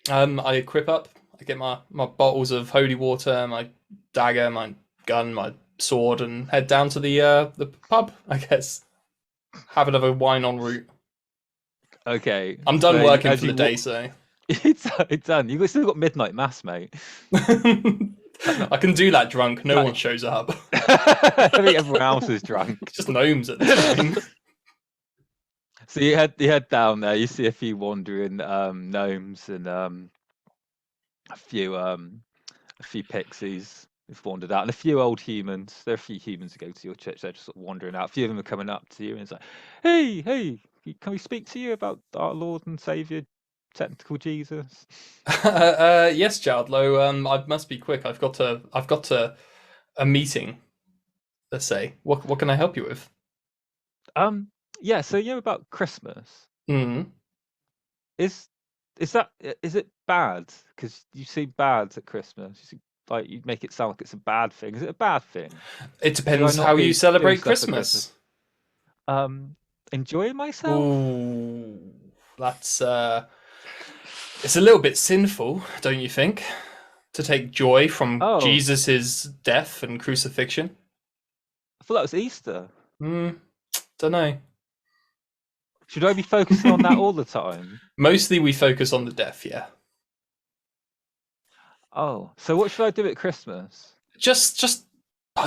I equip up. I get my bottles of holy water, my dagger, my gun, my sword, and head down to the pub, I guess. Have another wine en route. Okay. I'm done working for the day, so. It's done. You've still got midnight mass, mate. I can do that drunk. No one shows up. I think everyone else is drunk. It's just gnomes at this point. So you head down there. You see a few wandering gnomes and a few pixies who've wandered out, and a few old humans. There are a few humans who go to your church. They're just sort of wandering out. A few of them are coming up to you, and it's like, "Hey, can we speak to you about our Lord and Savior, technical Jesus?" Yes, Childlow. I must be quick. I've got a meeting. Let's say. What can I help you with? Yeah. So you know about Christmas. Mm. Is it bad? Because you seem bad at Christmas. You make it sound like it's a bad thing. Is it a bad thing? It depends how you celebrate Christmas. Enjoying myself. Ooh, that's it's a little bit sinful, don't you think? To take joy from Jesus's death and crucifixion. I thought that was Easter. Don't know. Should I be focusing on that all the time? Mostly we focus on the death, yeah. Oh, so what should I do at Christmas? Just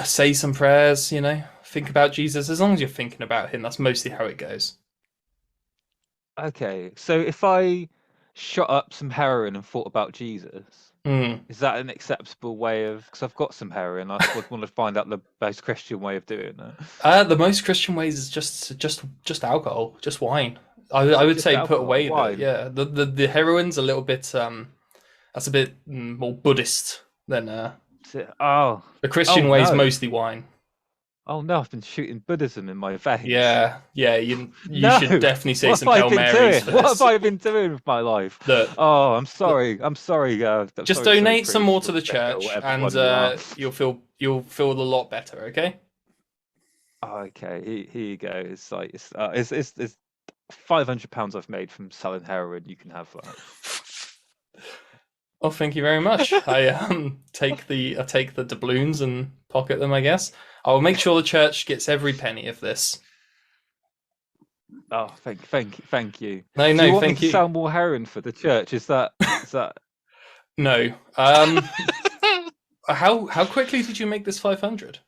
say some prayers, you know, think about Jesus. As long as you're thinking about him, that's mostly how it goes. Okay, so if I shot up some heroin and thought about Jesus, is that an acceptable way of? Because I've got some heroin, I would want to find out the most Christian way of doing it. The most Christian ways is just alcohol, just wine. I would say put away the heroin's a little bit that's a bit more Buddhist than the Christian way is mostly wine. Oh no, I've been shooting Buddhism in my veins. Yeah, you should definitely say some Hail Marys for this. What have I been doing with my life? I'm sorry. Just donate some more to the church, and you'll feel a lot better. Okay. Oh, okay, here you go. It's like it's £500 I've made from selling heroin. You can have that. Oh, thank you very much. I take the doubloons and pocket them, I guess. I'll make sure the church gets every penny of this. Oh, thank you. No, Do you no, want me thank to you. sell more heroin for the church? Is that No. How quickly did you make this 500?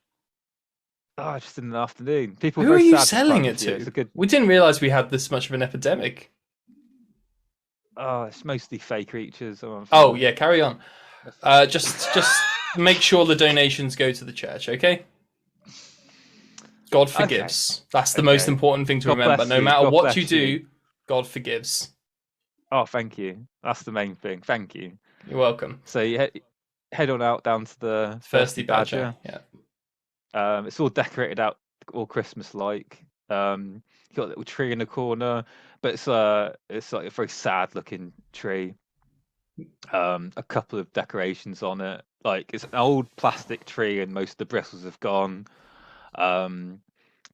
Oh, just in the afternoon. People Who are are very you sad this selling time it of year. to? It's a good. We didn't realize we had this much of an epidemic. Oh, it's mostly fake creatures. Oh yeah, carry on. Just make sure the donations go to the church, okay? God forgives. That's the most Okay. important thing to God remember. bless No you. matter God what bless you do, you. God forgives. Oh, thank you. That's the main thing. Thank you. You're welcome. So you head on out down to the Thirsty Badger. Yeah. It's all decorated out, all Christmas-like. You got a little tree in the corner, but it's like a very sad-looking tree. A couple of decorations on it. Like it's an old plastic tree, and most of the bristles have gone.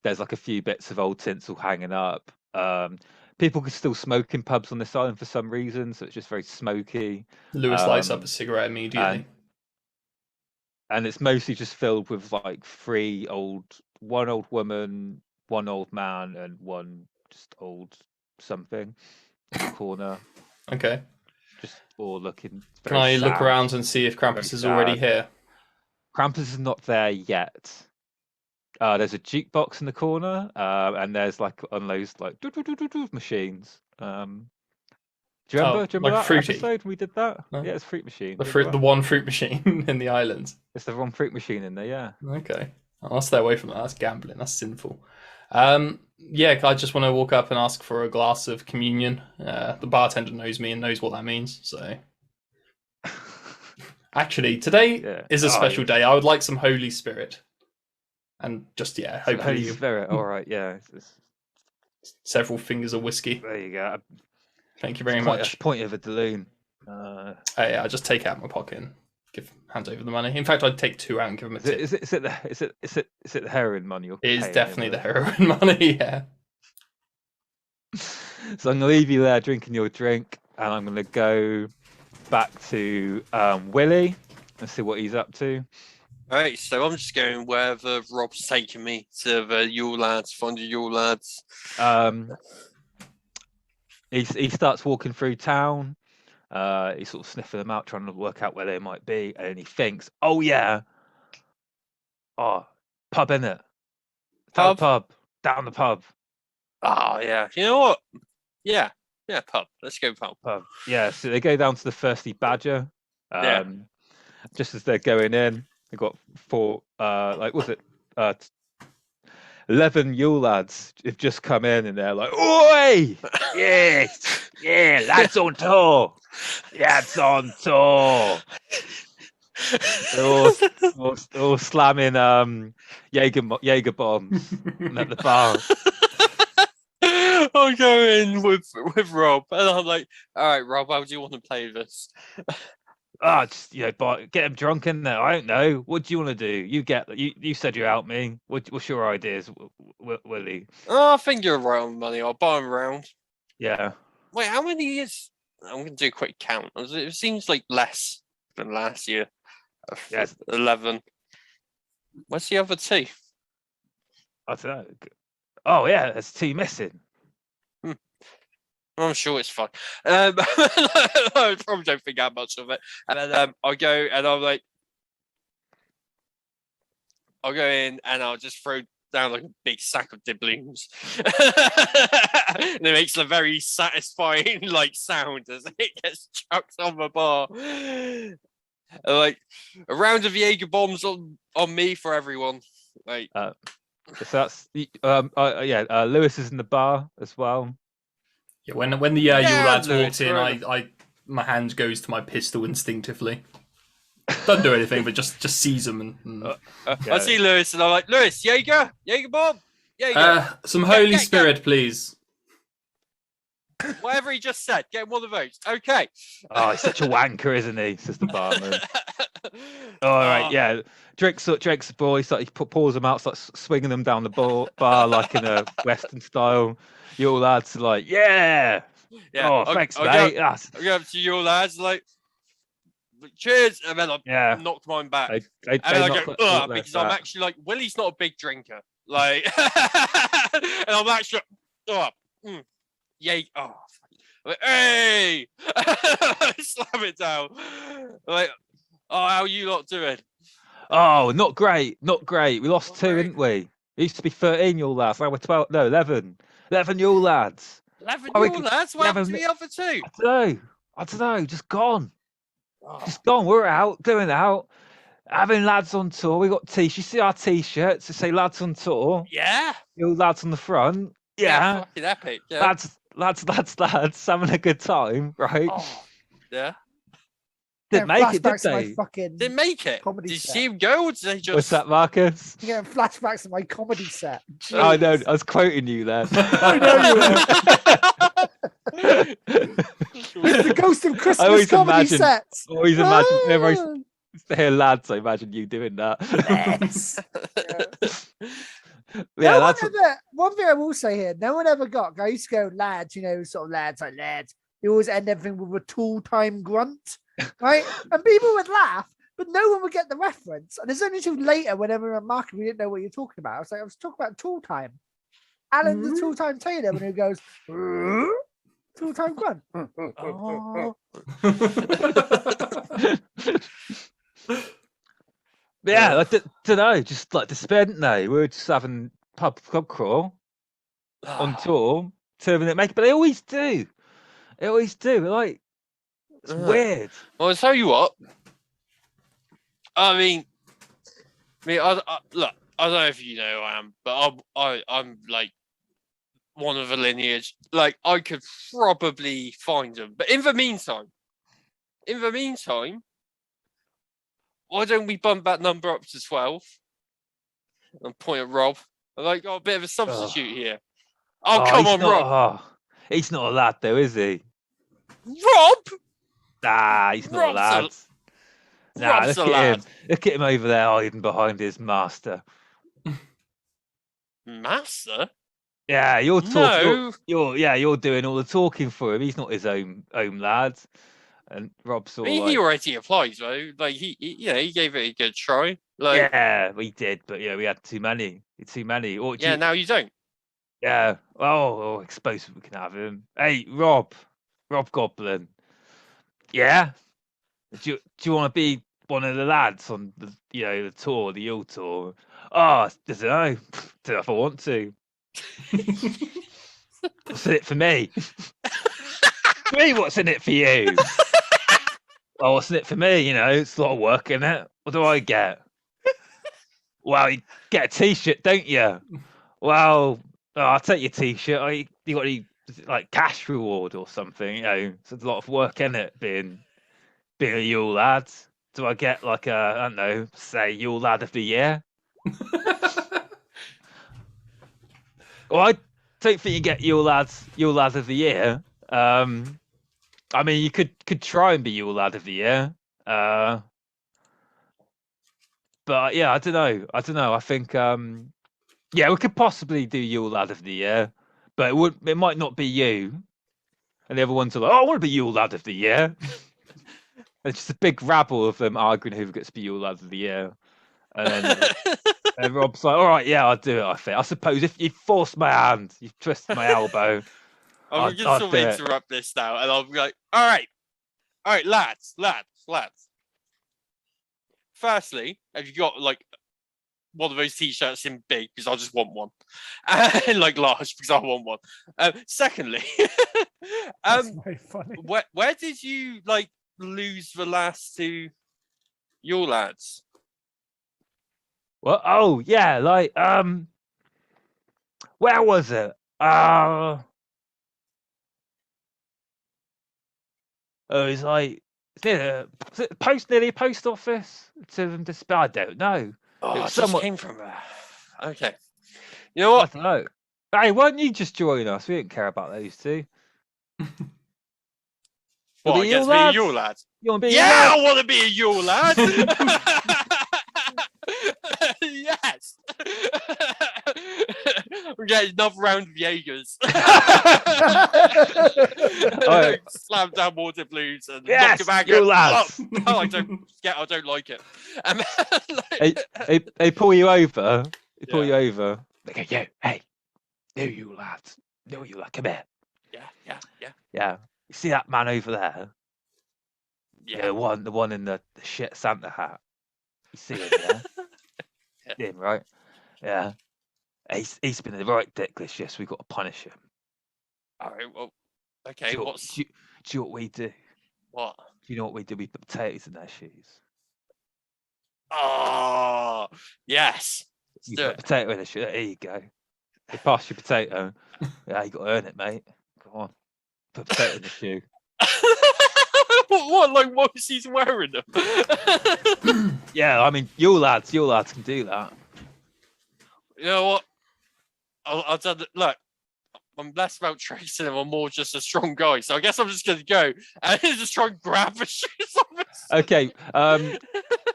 There's like a few bits of old tinsel hanging up. People can still smoke in pubs on this island for some reason, so it's just very smoky. Lewis lights up a cigarette immediately. And it's mostly just filled with like one old woman, one old man, and one just old something in the corner, Okay. just all looking Can very I look sad. around and see if Krampus is already here? Krampus is not there yet. There's a jukebox in the corner, and there's like on those like machines. Do you remember? Oh, Do you remember like that Fruity? episode when we did that? No? Yeah, it's fruit machine. The one fruit machine in the island. It's the one fruit machine in there. Yeah. Okay. I'll stay away from that. That's gambling. That's sinful. Yeah, I just want to walk up and ask for a glass of communion. The bartender knows me and knows what that means. So, actually, today is a special day. I would like some Holy Spirit, and just hopefully Holy Spirit. All right, yeah. Several fingers of whiskey. There you go. Thank you very much. That's point of a doubloon. Yeah, I just take it out of my pocket and hand over the money. In fact, I'd take two out and give them a tip. Is it the heroin money? It is definitely the heroin money. Yeah. So I'm gonna leave you there drinking your drink, and I'm gonna go back to Willie and see what he's up to. Alright, so I'm just going wherever Rob's taking me to the Yule lads, find the Yule lads. He starts walking through town. He's sort of sniffing them out, trying to work out where they might be, and he thinks, "Oh yeah, pub innit? Pub down the pub. Oh yeah, you know what? Yeah, pub. Let's go pub. Yeah, so they go down to the Thirsty Badger. Just as they're going in, they've got 11 Yule lads have just come in, and they're like, "Oi! Yes, yeah, lads on tour. Lads on tour." They're all slamming Jaeger bombs at the bar. I'm going with Rob, and I'm like, "All right, Rob, how do you want to play this?" Just get them drunk in there. I don't know. What do you want to do? You said you out me. What's your ideas, Willie? Oh, I think you're right on money. I'll buy him around. Yeah. Wait, how many is? I'm going to do a quick count. It seems like less than last year. Yes. 11. Where's the other two? I don't know. Oh yeah, there's two missing. I'm sure it's fine. I probably don't think that much of it. And then I'll go and I'll go in and I'll just throw down like a big sack of doubloons. And it makes a very satisfying sound as it gets chucked on the bar. And, a round of Jaeger bombs on me for everyone. So that's Lewis is in the bar as well. Yeah, when the Yule lads walked in, I my hand goes to my pistol instinctively. Doesn't do anything, but just sees them and. I see Lewis and I'm like, "Lewis, Jaeger bomb, Jaeger." Some Holy Spirit, please. Whatever he just said, get one of those. Okay. Oh, he's such a wanker, isn't he? Says the barman. All right, Oh, yeah. Drake's the boy. He pulls them out, starts swinging them down the bar like in a Western style. You all lads are like, yeah. yeah. Oh, thanks, mate. I'll go up to your lads, like, cheers, and then I Yeah. knock mine back. They And then I knock go, knock theirs because I'm back. actually like, Willie's not a big drinker. Like, and I'm actually, yay, like, hey, slam it down. Like, oh, how you lot doing? Oh, not great. Not great. We lost Not two, great. didn't we? It used to be 13 you all lads. Now we're 12. No, 11. 11 you all lads. 11 Oh, we your could- lads? What happened to 11 the other two? I don't know. Just gone. Oh, Just gone. We're out, going out, having lads on tour. We got t-shirts. You see our t-shirts that say lads on tour. yeah. You all lads on the front. Yeah, Yeah. fucking epic. Yeah. Lads, having a good time, right? Oh, yeah. Didn't Getting make it, did flashbacks to my they? fucking Didn't make it. comedy Did you set. see him go, or did they just? What's that, Marcus? I'm getting flashbacks to my comedy set. I know. Jeez. I was quoting you there. I know you were. The Ghost of Christmas always comedy imagine- sets. Always imagine. Whenever I Ah, hear lads, I imagine you doing that. yes. Yeah, No that's one ever, one thing I will say here, no one ever got. I used to go, lads, you know, sort of lads like lads. You always end everything with a tool time grunt, right? And people would laugh, but no one would get the reference. And it's only until later, whenever we were marketing, we didn't know what you're talking about. I was like, I was talking about tool time. Alan the tool time Taylor, when he goes, tool time grunt. Oh. yeah. I don't know. Just like despair, didn't they? We were just having pub crawl on tour, serving it, but they always do. They always do. Like it's weird. Well, I'll tell you what. I mean, look. I don't know if you know who I am, but I'm like one of a lineage. Like I could probably find them, but in the meantime, why don't we bump that number up to 12? And point at Rob. I like got a bit of a substitute here. Oh, come he's on, not, Rob. he's not a lad though, is he? Rob. Nah, he's not a Rob's a- lad. Nah, Rob's look a at him. lad. Look at him over there hiding behind his master. Master. Yeah, you're talking. No. You're doing all the talking for him. He's not his own lad. And Rob's I all mean, like, he already applies though. Like he gave it a good try. Like yeah, we did, but yeah, we had too many. Or yeah, now you don't. yeah. Oh, I suppose we can have him. Hey, Rob Goblin. Yeah. Do you want to be one of the lads on the the tour, the Yule tour? Oh, I don't know. Don't know if I want to. What's in it for me? Me, what's in it for you? Oh, what's in it for me? It's a lot of work, isn't it? What do I get? Well, you get a t-shirt, don't you? Well, I'll take your t-shirt. You got any like cash reward or something? It's a lot of work, isn't it? Being a Yule lad. Do I get like I don't know, say Yule lad of the year? Well, I don't think you get Yule lad of the year. I mean, you could try and be Yule lad of the year. But yeah, I don't know. I think yeah, we could possibly do Yule lad of the year, but it might not be you. And the other ones are like, oh, I want to be Yule lad of the year. It's just a big rabble of them arguing who gets to be Yule lad of the year. And then and Rob's like, all right, yeah, I'll do it. I suppose if you force my hand, you twist my elbow. I'm I'll gonna sort do of it. interrupt this now, and I'll be like, all right, lads. Firstly, have you got like one of those t-shirts in big because I just want one, and like large because I want one. Secondly, That's very funny. where did you like lose the last two your lads? Well, oh yeah, like where was it? Oh, it's like is it near the post office? To them display? I don't know. Oh, It I was just somewhat- came from there. Okay, you know I what? don't know. Hey, why don't you just join us? We don't care about those two. What, be against Yule being a lads? Yule lad? You want to be a Yule Yeah, lad? I want to be a Yule lad. Yes. We're getting another round of Jaegers. Alright. Slam down water blues and knock Yes, it back. Yule and- lads. Oh, I don't like it. And then, like, They pull you over. They pull Yeah. you over. They go, yo, hey, you lads. You lad, come here. yeah. Yeah. You see that man over there? Yeah. The one in the shit Santa hat. You see him, yeah? Yeah. Him, right? Yeah. He's been a right dick this year, so we've got to punish him. All right. Well, okay. do, you, What's do, you, do you know what we do? what? Do you know what we do? We put potatoes in their shoes. Oh, yes. Let's You do put a it. potato in their shoe. There you go. They pass you potato. Yeah, you got to earn it, mate. Come on. Put a potato in the shoe. What? Like what he's wearing them? Yeah, I mean, your lads can do that. You know what? I'll tell you, look, I'm less about tracing him. I'm more just a strong guy. So I guess I'm just going to go and just try and grab the shoes off his. Okay,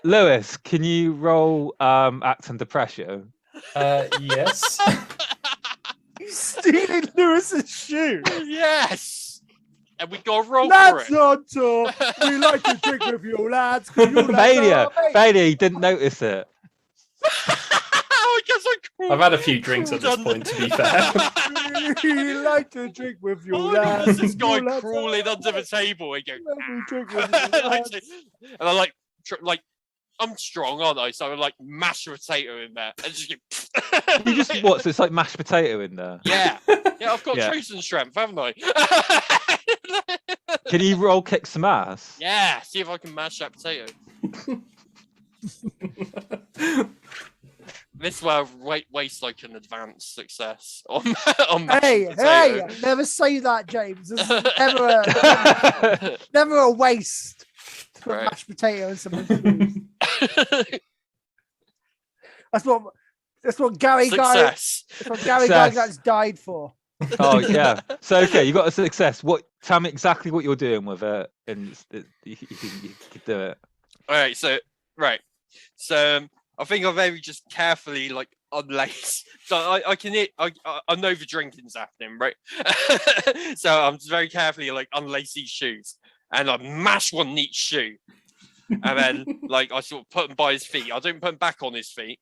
Lewis, can you roll act under pressure? Yes. You stealing Lewis's shoe. Yes. And we got to roll Lads for it. on tour. We like to drink with you lads. 'cause you lads Mania, are mates. Mania, you didn't notice it. I guess I crawled, I've had a few drinks at this crawled point, to be fair. We like to drink with you Oh, lads. there's this guy You lads crawling are under the mates. table and go, Let me drink with you like, lads. and I'm like, I'm strong, aren't I? So I like mash a potato in there and just get. You just what? So it's like mashed potato in there. Yeah, I've got Yeah. tracing strength, haven't I? Can you roll kick some ass? Yeah, see if I can mash that potato. This is where I waste like an advanced success on mashing Hey, potato. never say that, James. This is never a waste to put Right. mashed potato in someone's shoes. That's what Gary Success. Success. Gygax died for. Oh yeah. So okay, you got a success. What? Tell me exactly what you're doing with it, and you can do it. All right, so I think I've very just carefully like unlace. So I know the drinking's happening, right? So I'm just very carefully like unlace these shoes, and I mash one in each shoe, and then like I sort of put them by his feet. I don't put them back on his feet.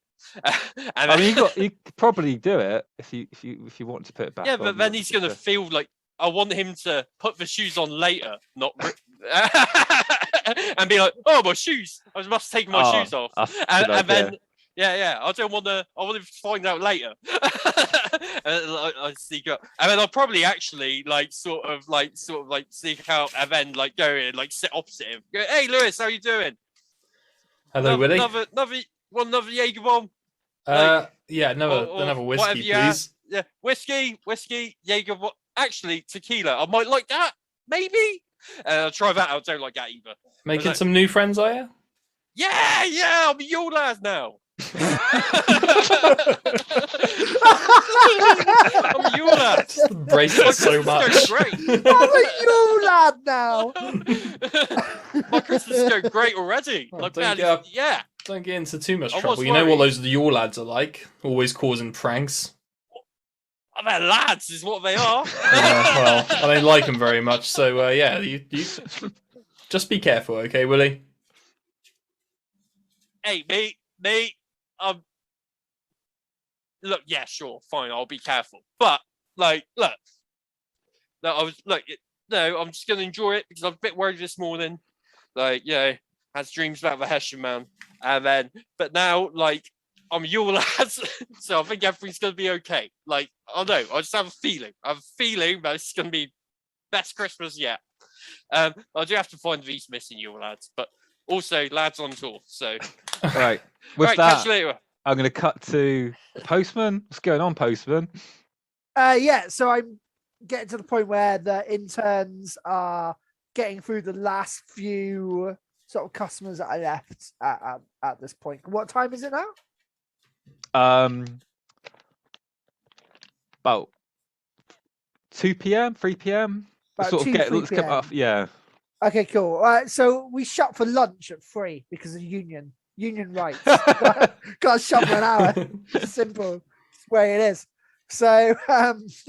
And I mean, you could probably do it if you want to put it back. yeah, on, but then you he's want gonna to- feel like I want him to put the shoes on later, not and be like, "Oh, my shoes! I must take my Oh, shoes off." that's a And, good and idea. then, yeah, I don't want to. I want him to find out later. And I sneak up, and then I'll probably actually sort of sneak out, and then like go in, like sit opposite him. Go, "Hey, Lewis, how you doing? Hello, Willie. Another Jaeger bomb." Yeah, another whatever whiskey, you have. please. Yeah, whiskey, Jaeger. Actually, tequila. I might like that. Maybe. I'll try that out. Don't like that either. Making like- some new friends, are you? Yeah. I'm your lad now. I'm your lad. Embrace that so much. This is going great. I'm a you lad now. My Christmas is going great already. Oh, Like, don't man, get- yeah. Don't get into too much I was trouble. You know what worried. those your lads are like, always causing pranks. They're lads, is what they are. Well, I don't like them very much. So yeah, you just be careful, okay, Willie? Hey, me. Look, yeah, sure, fine, I'll be careful. But I'm just gonna enjoy it because I'm a bit worried this morning. Has dreams about the Hessian Man, but now, I'm your lads, so I think everything's gonna be okay. I don't know, I just have a feeling. I have a feeling that it's gonna be best Christmas yet. I do have to find these missing your lads, but also lads on tour. So, Right. With right, that, catch you later. I'm going to cut to Postman. What's going on, Postman? So I'm getting to the point where the interns are getting through the last few sort of customers that I left at this point. What time is it now? About 2 p.m., 3 p.m. About Sort of 2, get 3 let's get p.m.. off. Yeah. Okay, cool. So we shut for lunch at 3 because of union rights. Got to shut for an hour. Simple. It's the way it is. So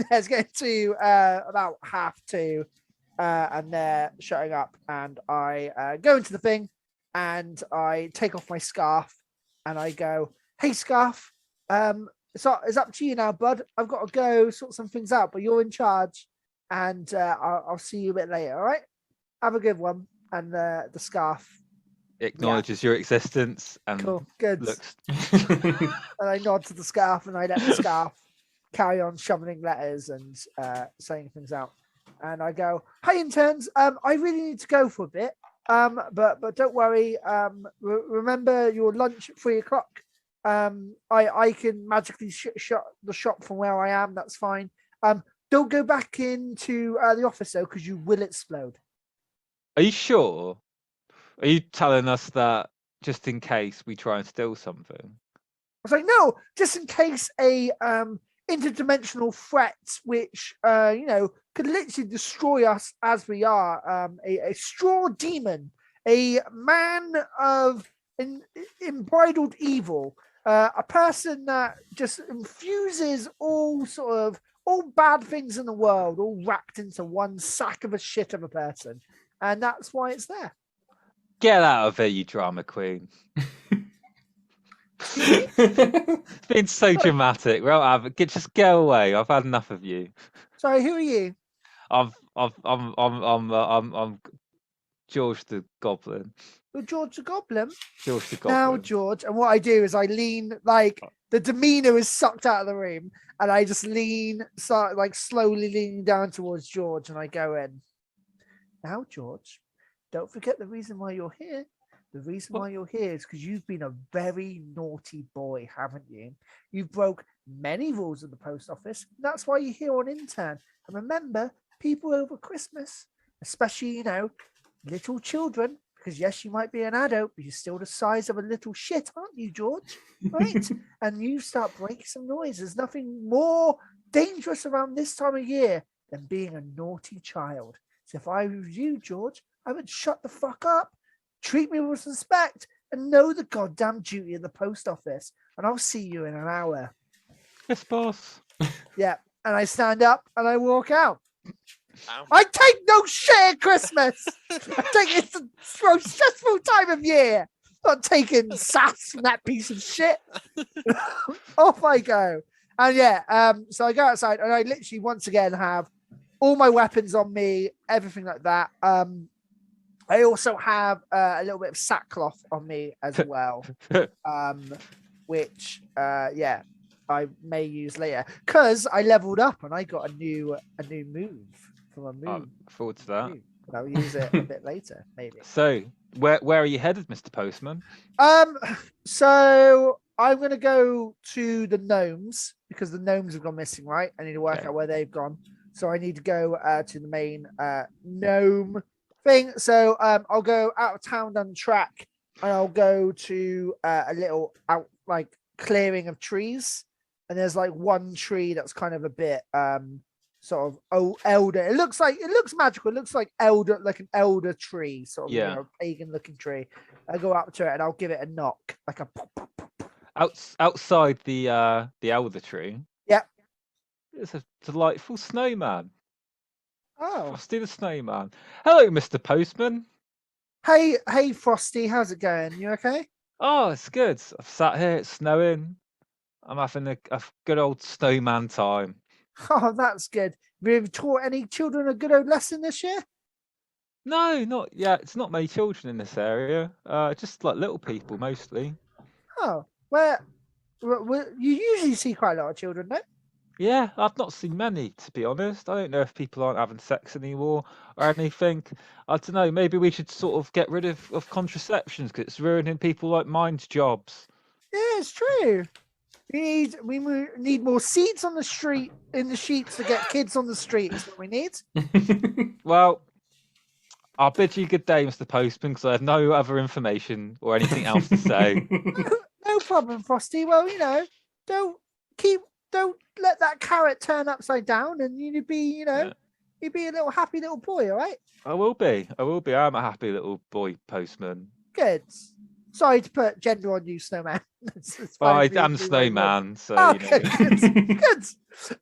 let's get to about 2:30, and they're shutting up. And I go into the thing, and I take off my scarf, and I go, "Hey, scarf. It's up to you now, bud. I've got to go sort some things out, but you're in charge, and I'll see you a bit later. All right? Have a good one." And the scarf. Acknowledges your existence and Cool. Good. looks. And I nod to the scarf, and I let the scarf carry on shoveling letters and saying things out. And I go, "Hey, interns, I really need to go for a bit. But don't worry. Remember your lunch at 3:00. I can magically shut the shop from where I am. That's fine. Don't go back into the office though, because you will explode." Are you sure? Are you telling us that just in case we try and steal something? I was like, "No, just in case a interdimensional threat, which could literally destroy us as we are, a straw demon, a man of embroiled evil, a person that just infuses all bad things in the world, all wrapped into one sack of a shit of a person, and that's why it's there." Get out of here, you drama queen. It's been so dramatic. Well, just go away. I've had enough of you. Sorry, who are you? I'm George the Goblin. You're George the Goblin. George the Now, Goblin. George, and what I do is I lean, like the demeanor is sucked out of the room, and I just slowly leaning down towards George, and I go in. "Now, George, don't forget the reason why you're here. The reason why you're here is because you've been a very naughty boy, haven't you? You've broke many rules of the post office. That's why you're here on intern. And remember, people over Christmas, especially, little children, because yes, you might be an adult, but you're still the size of a little shit, aren't you, George? Right? And you start breaking some noise. There's nothing more dangerous around this time of year than being a naughty child. So if I was you, George, I would shut the fuck up, treat me with respect, and know the goddamn duty of the post office. And I'll see you in an hour." Yes, boss. Yeah. And I stand up and I walk out. Ow. I take no shit at Christmas. I take it's the most stressful time of year. Not taking sass from that piece of shit. Off I go. And so I go outside and I literally once again have all my weapons on me, everything like that. I also have a little bit of sackcloth on me as well, which I may use later because I leveled up and I got a new move from a move. Forward to that. And I'll use it a bit later, maybe. So, where are you headed, Mr. Postman? So I'm gonna go to the gnomes because the gnomes have gone missing, right? I need to work out where they've gone. So I need to go to the main gnome thing. So I'll go out of town down the track and I'll go to a little clearing of trees. And there's one tree that's kind of a bit elder. It looks magical. It looks like an elder tree, pagan looking tree. I go up to it and I'll give it a knock, like a pop, pop, pop, pop. Outside the elder tree. Yep. It's a delightful snowman. Oh. Frosty the Snowman. Hello, Mr. Postman. Hey, Frosty, how's it going? You okay? Oh, it's good. I've sat here, it's snowing. I'm having a good old snowman time. Oh, that's good. Have you taught any children a good old lesson this year? No, not yet. It's not many children in this area. Just like little people mostly. Oh, where you usually see quite a lot of children, no? Yeah, I've not seen many, to be honest. I don't know if people aren't having sex anymore or anything. I don't know. Maybe we should sort of get rid of contraceptions because it's ruining people like mine's jobs. Yeah, it's true. We need more seeds on the street in the sheets to get kids on the street. Is what we need. Well, I'll bid you good day, Mr. Postman, because I have no other information or anything else to say. No problem, Frosty. Well, don't let that carrot turn upside down, and you be, You be a little happy little boy, all right? I will be. I'm a happy little boy postman. Good. Sorry to put gender on you, Snowman. It's Well, fine for me I'm to do what I want. snowman, so Oh, you know. good.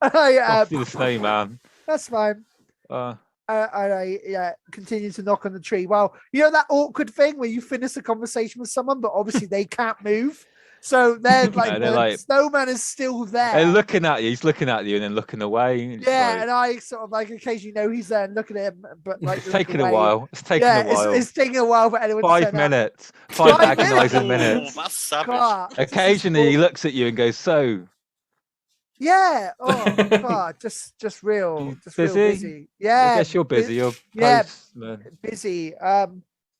I, Frosty the snowman. that's fine. Uh, I continue to knock on the tree. Well, you know that awkward thing where you finish a conversation with someone, but obviously they can't move. So they're like, they're the like- snowman is still there. they're looking at you. He's looking at you and then looking away. And it's Yeah, like, and I sort of like occasionally know he's there and look at him, but like it's look taking away. a while. It's taking a while. It's taking a while for anyone to 5 turn up. minutes. 5 5 agonizing minutes? minutes. That's savage. God, this is Occasionally he awful. looks at you and goes, "So, Yeah. Oh God, just real, You just real busy? busy. Yeah. I guess you're busy. You're yeah. postman." Busy.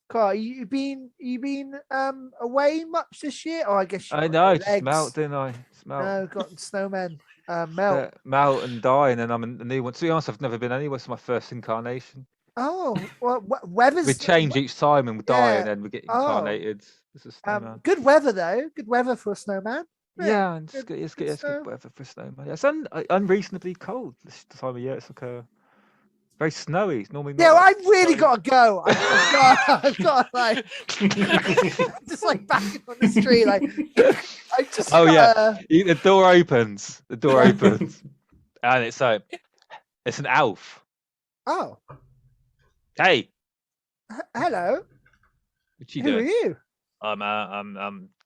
Carl, you been away much this year? Oh, I guess you I got know. I no just legs. melt, didn't I? Smelt. No, got snowmen. Melt. Melt and die, and then I'm a new one. To be honest, I've never been anywhere. It's my first incarnation. Oh, well, weather's We change each time and we die, yeah. and then we get Oh. incarnated as a snowman. good weather though. Good weather for a snowman. Yeah, and it's good- good. It's good good. It's snow. good weather for snowman. Yeah, it's unreasonably cold this time of year. It's like very snowy. It's normally not. Yeah, well, like I've really snowy. got to go. I've got like just like backing on the street, like I just. Oh, yeah. gotta- The door opens. The door opens, and it's it's an elf. Oh, Hey, hello. what you Who are doing? you? I'm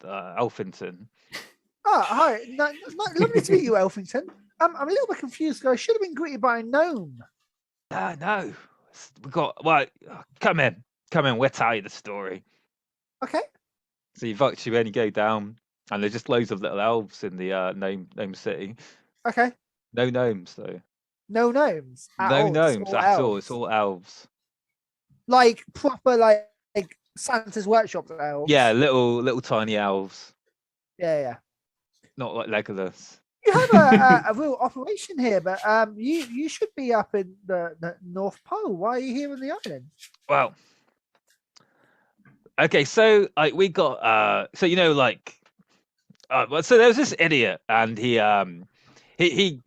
Elfington. Oh, hi. Lovely to meet you, Elfington. I'm a little bit confused because I should have been greeted by a gnome. No, we got. Well, come in. We'll tell you the story. Okay. So you actually go down, and there's just loads of little elves in the gnome city. Okay. No gnomes though. No gnomes. No gnomes at all. It's all elves. like proper like Santa's workshop elves. Yeah, little tiny elves. Yeah. Not like Legolas. You have a real operation here, but you should be up in the North Pole. Why are you here in the island? Well, okay, so we got so so there was this idiot, and he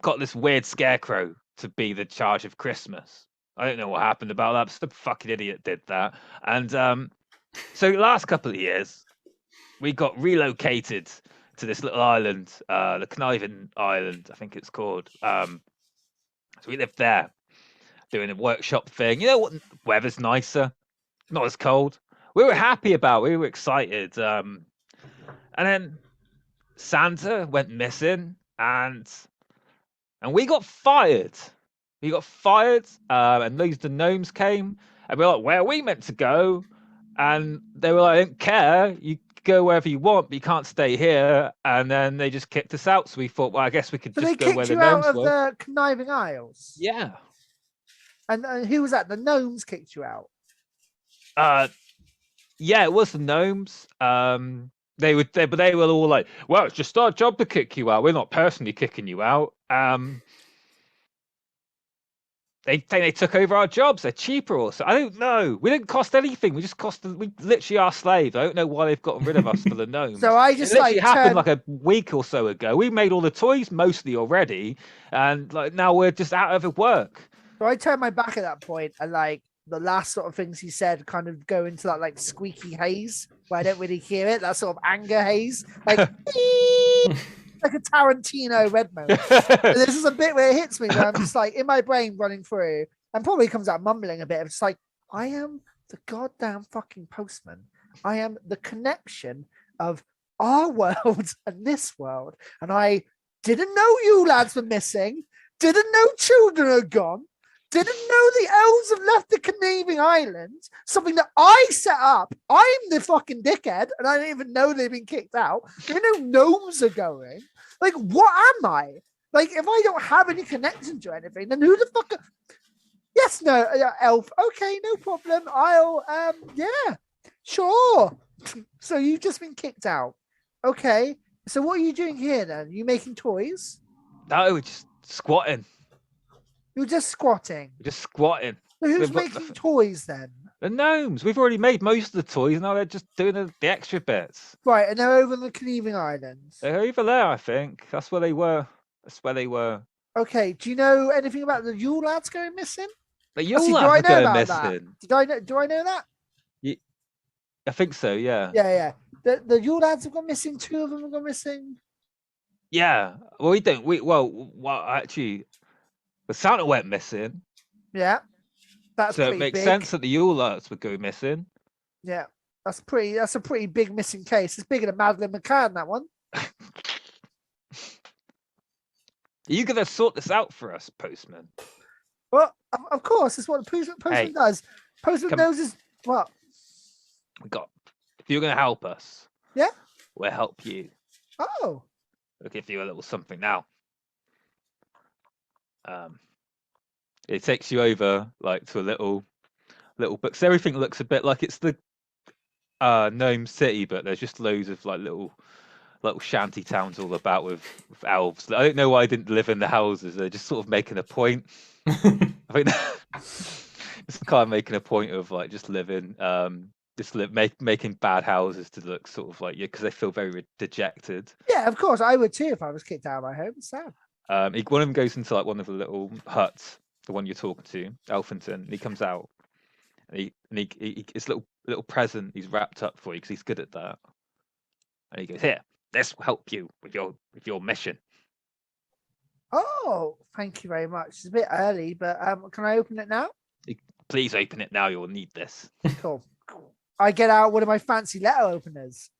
got this weird scarecrow to be the charge of Christmas. I don't know what happened about that, but some fucking idiot did that. And so the last couple of years, we got relocated to this little island, the Conniving Island, I think it's called. So we lived there, doing a workshop thing. You know what? Weather's nicer, not as cold. We were happy about it. We were excited. And then Santa went missing, and we got fired. We got fired, and the gnomes came, and we were like, "Where are we meant to go?" And they were like, "I don't care. You go wherever you want, but you can't stay here." And then they just kicked us out. So we thought, well, I guess we could So they just go where kicked the you out gnomes of were. the Conniving Isles. Yeah. And who was that? The gnomes kicked you out. Yeah, it was the gnomes. They were all like, "Well, it's just our job to kick you out. We're not personally kicking you out." They took over our jobs. They're cheaper, or so. I don't know. We didn't cost anything. We literally are slaves. I don't know why they've gotten rid of us for the gnomes. So I It just literally like happened turned, like a week or so ago. We made all the toys mostly already, and like now we're just out of work. so I turned my back at that point, and like the last sort of things he said kind of go into that like squeaky haze where I don't really hear it. That sort of anger haze, like beep, like a Tarantino red moment. And this is a bit where it hits me where I'm just like in my brain running through and probably comes out mumbling a bit. It's like, I am the goddamn fucking postman. I am the connection of our world and this world. And I didn't know you lads were missing. Didn't know children are gone. Didn't know the elves have left the Conniving Islands, something that I set up. I'm the fucking dickhead, and I don't even know they've been kicked out. You know, gnomes are going. Like, what am I? Like, if I don't have any connection to anything, then who the fuck? Yes, no, elf. Okay, no problem. I'll, yeah, sure. So you've just been kicked out. Okay. So what are you doing here then? Are you making toys? No, we're just squatting. You're just squatting. We're just squatting. So who's We've got making nothing. toys then? The gnomes. We've already made most of the toys. Now they're just doing the extra bits. Right, and they're over in the Conniving Islands. They're over there, I think. That's where they were. Okay, do you know anything about the Yule lads going missing? The Oh, see, Yule do I lads are know going about that? missing. Do I know that? I think so. Yeah. Yeah. The Yule lads have gone missing. 2 of them have gone missing. Yeah. Well, we don't. Well, actually, the Santa went missing, Yeah, that's so it pretty makes big. sense that the Yule lads would go missing. Yeah, that's a pretty big missing case. It's bigger than Madeline McCann, that one. Are you gonna sort this out for us, Postman? Well, of course, it's what the Postman Hey, does. Postman come- knows his what? We got. If you're gonna help us, Yeah. we'll help you. Oh, We'll give you a little something now. It takes you over like to a little book. So everything looks a bit like it's the gnome city, but there's just loads of like little shanty towns all about with elves. I don't know why I didn't live in the houses. They're just sort of making a point. I think it's kind of making a point of like just living, making bad houses to look sort of like because they feel very dejected. yeah, of course, I would too if I was kicked out of my home. It's sad. One of them goes into like one of the little huts, the one you're talking to, Elfington, and he comes out, and he his little present he's wrapped up for you because he's good at that, and he goes, "Here, this will help you with your mission." Oh, thank you very much. It's a bit early, but can I open it now? Please open it now. You'll need this. Cool. I get out one of my fancy letter openers,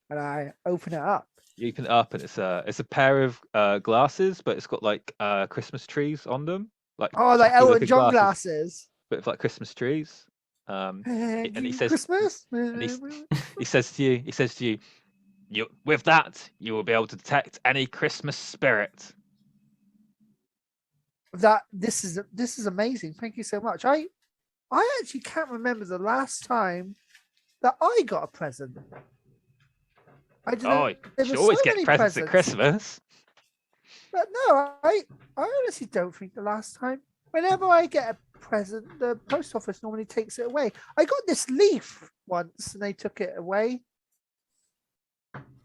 and I open it up. You open it up, and it's a pair of glasses, but it's got like Christmas trees on them, like Oh, like happy Elton looking John glasses. but with like Christmas trees. And he says, Christmas. he says to you, with that you will be able to detect any Christmas spirit. This is amazing. Thank you so much. I actually can't remember the last time that I got a present. I didn't. Oh, you always get presents at Christmas. But no, I honestly don't think the last time. Whenever I get a present, the post office normally takes it away. I got this leaf once, and they took it away.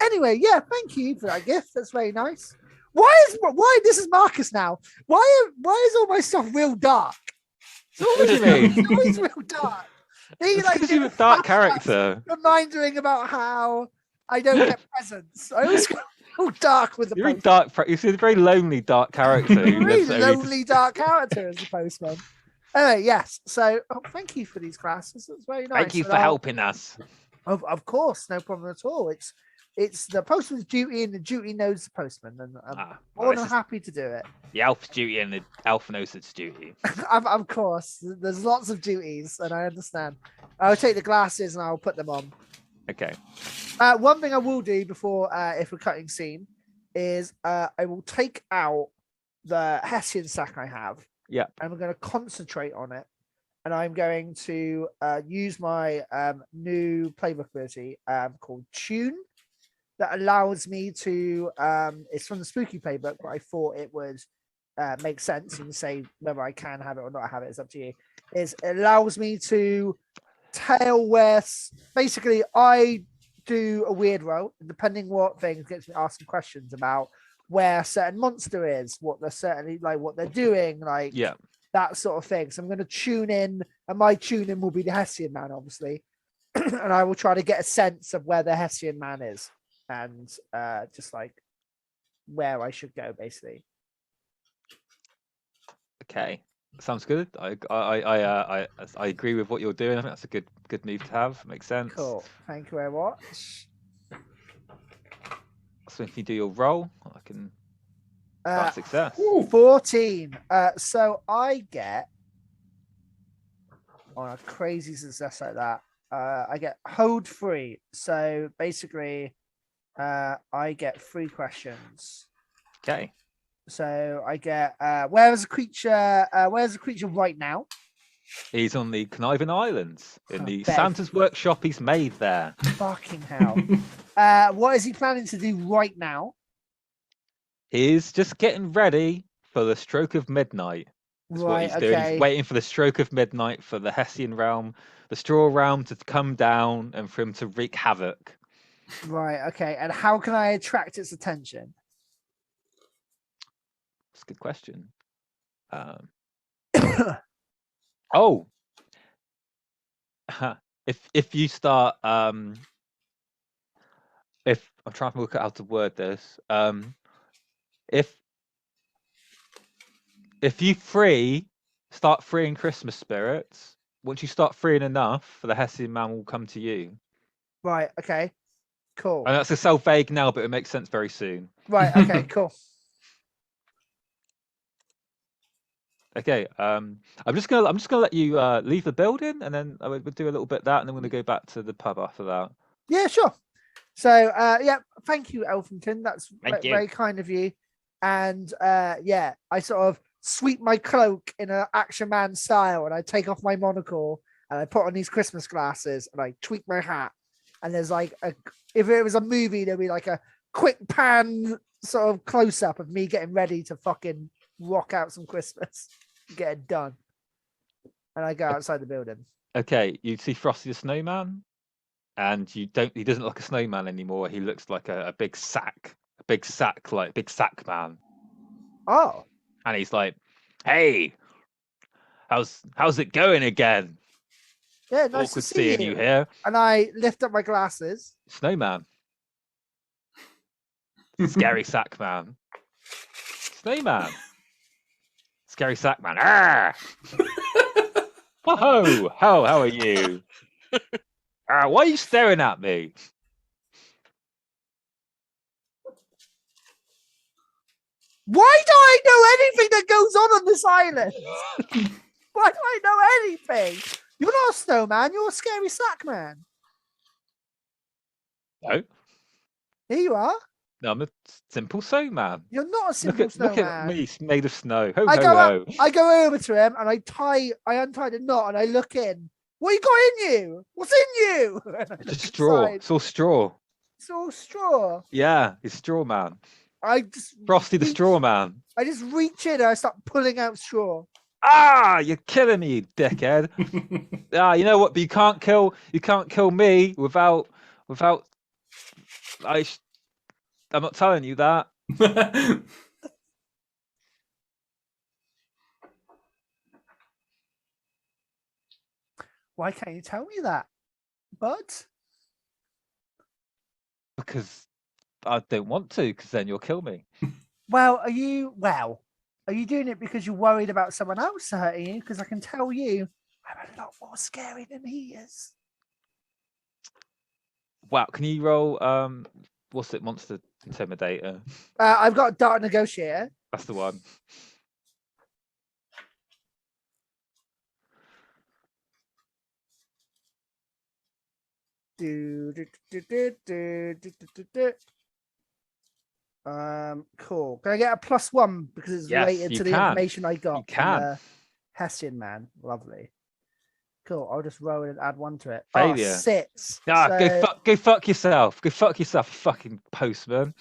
Anyway, yeah, thank you for that gift. That's very nice. Why this is Marcus now? Why is all my stuff real dark? What do you mean? It's always real dark. They like Because you're a dark character. reminding about how I don't get presents. I always go real dark with the You're a postman. You're a very lonely dark character. I'm Who a really lives only lonely dark character as the postman. Anyway, yes. So thank you for these classes. That's very nice. Thank you And for helping us. Of course, no problem at all. It's the postman's duty, and the duty knows the postman, and I'm more than happy to do it. The elf's duty and the elf knows its duty. Of course, there's lots of duties, and I understand. I'll take the glasses and I'll put them on. Okay. One thing I will do before, if we're cutting scene, is I will take out the Hessian sack I have. Yeah. And I'm going to concentrate on it, and I'm going to use my new playbook ability called Tune. That allows me to, it's from the Spooky playbook, but I thought it would make sense. You can say whether I can have it or not have it, it's up to you. It allows me to tell where, basically, I do a weird roll, depending what things gets me asking questions about where a certain monster is, what they're certainly like, what they're doing, like that sort of thing. So I'm going to tune in, and my tune in will be the Hessian Man, obviously, and I will try to get a sense of where the Hessian Man is. And just like where I should go, basically. Okay, sounds good. I agree with what you're doing. I think that's a good move to have. Makes sense. Cool. Thank you very much. So if you do your roll, I can. That's success. 14. So I get on a crazy success like that. I get hold free. So basically. I get 3 questions. Okay. So I get where is the creature right now? He's on the Conniving Islands in the Bet. Santa's workshop he's made there. Fucking hell. What is he planning to do right now? He's just getting ready for the stroke of midnight. That's what he's doing. He's waiting for the stroke of midnight for the Hessian realm, the straw realm to come down and for him to wreak havoc. Right, okay. And how can I attract its attention? That's a good question. Oh, if you start if I'm trying to work out how to word this, if you start freeing Christmas spirits, once you start freeing enough, the Hessian Man will come to you. Right. Okay. Cool. And that's a so vague now, but it makes sense very soon. Right. Okay. Cool. Okay. I'm just gonna let you leave the building, and then we'll do a little bit of that, and then we're gonna go back to the pub after that. Yeah. Sure. So, yeah. Thank you, Elfington. That's very kind of you. And yeah, I sort of sweep my cloak in an Action Man style, and I take off my monocle, and I put on these Christmas glasses, and I tweak my hat. And there's like if it was a movie, there'd be like a quick pan sort of close up of me getting ready to fucking rock out some Christmas, get it done. And I go outside the building. Okay, you see Frosty the Snowman, and he doesn't look like a snowman anymore. He looks like a big sack, like big sack man. Oh. And he's like, "Hey, how's it going again? Yeah, nice Awkward to see seeing you here." And I lift up my glasses. Snowman. Scary sack man. Snowman. Scary sack man. Ah! Whoa! How are you? Why are you staring at me? Why do I know anything that goes on this island? Why do I know anything? You're not a snowman. You're a scary sack man. No. Here you are. No, I'm a simple snowman. You're not a simple snowman. Look at me, made of snow. Ho, I ho, go ho. I go over to him and I untie the knot and I look in. What you got in you? What's in you? It's straw. Inside. It's all straw. It's all straw. Yeah, it's straw man. I just Frosty the straw man. I just reach in and I start pulling out straw. Ah, you're killing me, you dickhead. You know what? But you can't kill me without. I'm not telling you that. Why can't you tell me that, bud? Because I don't want to. Because then you'll kill me. Well, are you doing it because you're worried about someone else hurting you? Because I can tell you, I'm a lot more scary than he is. Wow, can you roll? What's it? Monster Intimidator. I've got Dark Negotiator. That's the one. Cool. Can I get a +1 because it's Yes, related you to the can. information I got You can. from Hessian Man? Lovely. Cool. I'll just roll it and add 1 to it. Failure. Oh, 6. Ah, So- go fuck yourself. Go fuck yourself, fucking postman.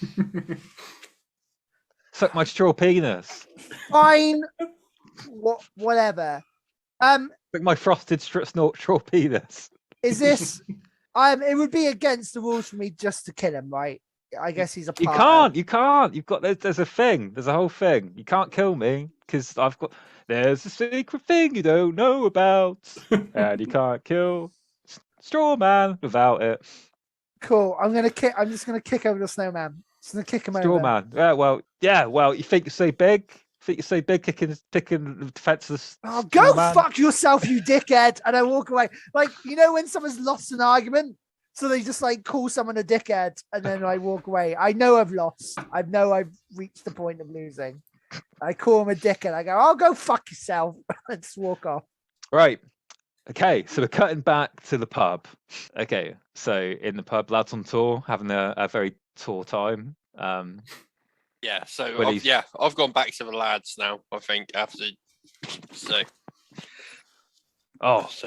Suck my straw penis. Fine. Whatever. Suck my frosted straw penis. Is this? It would be against the rules for me just to kill him, right? I guess he's a. You can't. You've got there's a thing. There's a whole thing. You can't kill me because there's a secret thing you don't know about, and you can't kill Straw Man without it. Cool. I'm just gonna kick over the snowman. Just gonna kick him Straw over. Man. Yeah. Well, you think you're so big? Kicking the defenseless. Oh, go fuck yourself, you dickhead! And I walk away. Like, when someone's lost an argument, so they just like call someone a dickhead, and then I walk away. I know I've lost. I know I've reached the point of losing. I call him a dickhead. I go, "Oh, go fuck yourself," and just walk off. Right. Okay, so we're cutting back to the pub. Okay, so in the pub, lads on tour, having a very tour time. Yeah, so Well, I've gone back to the lads now, I think, after. So. Lads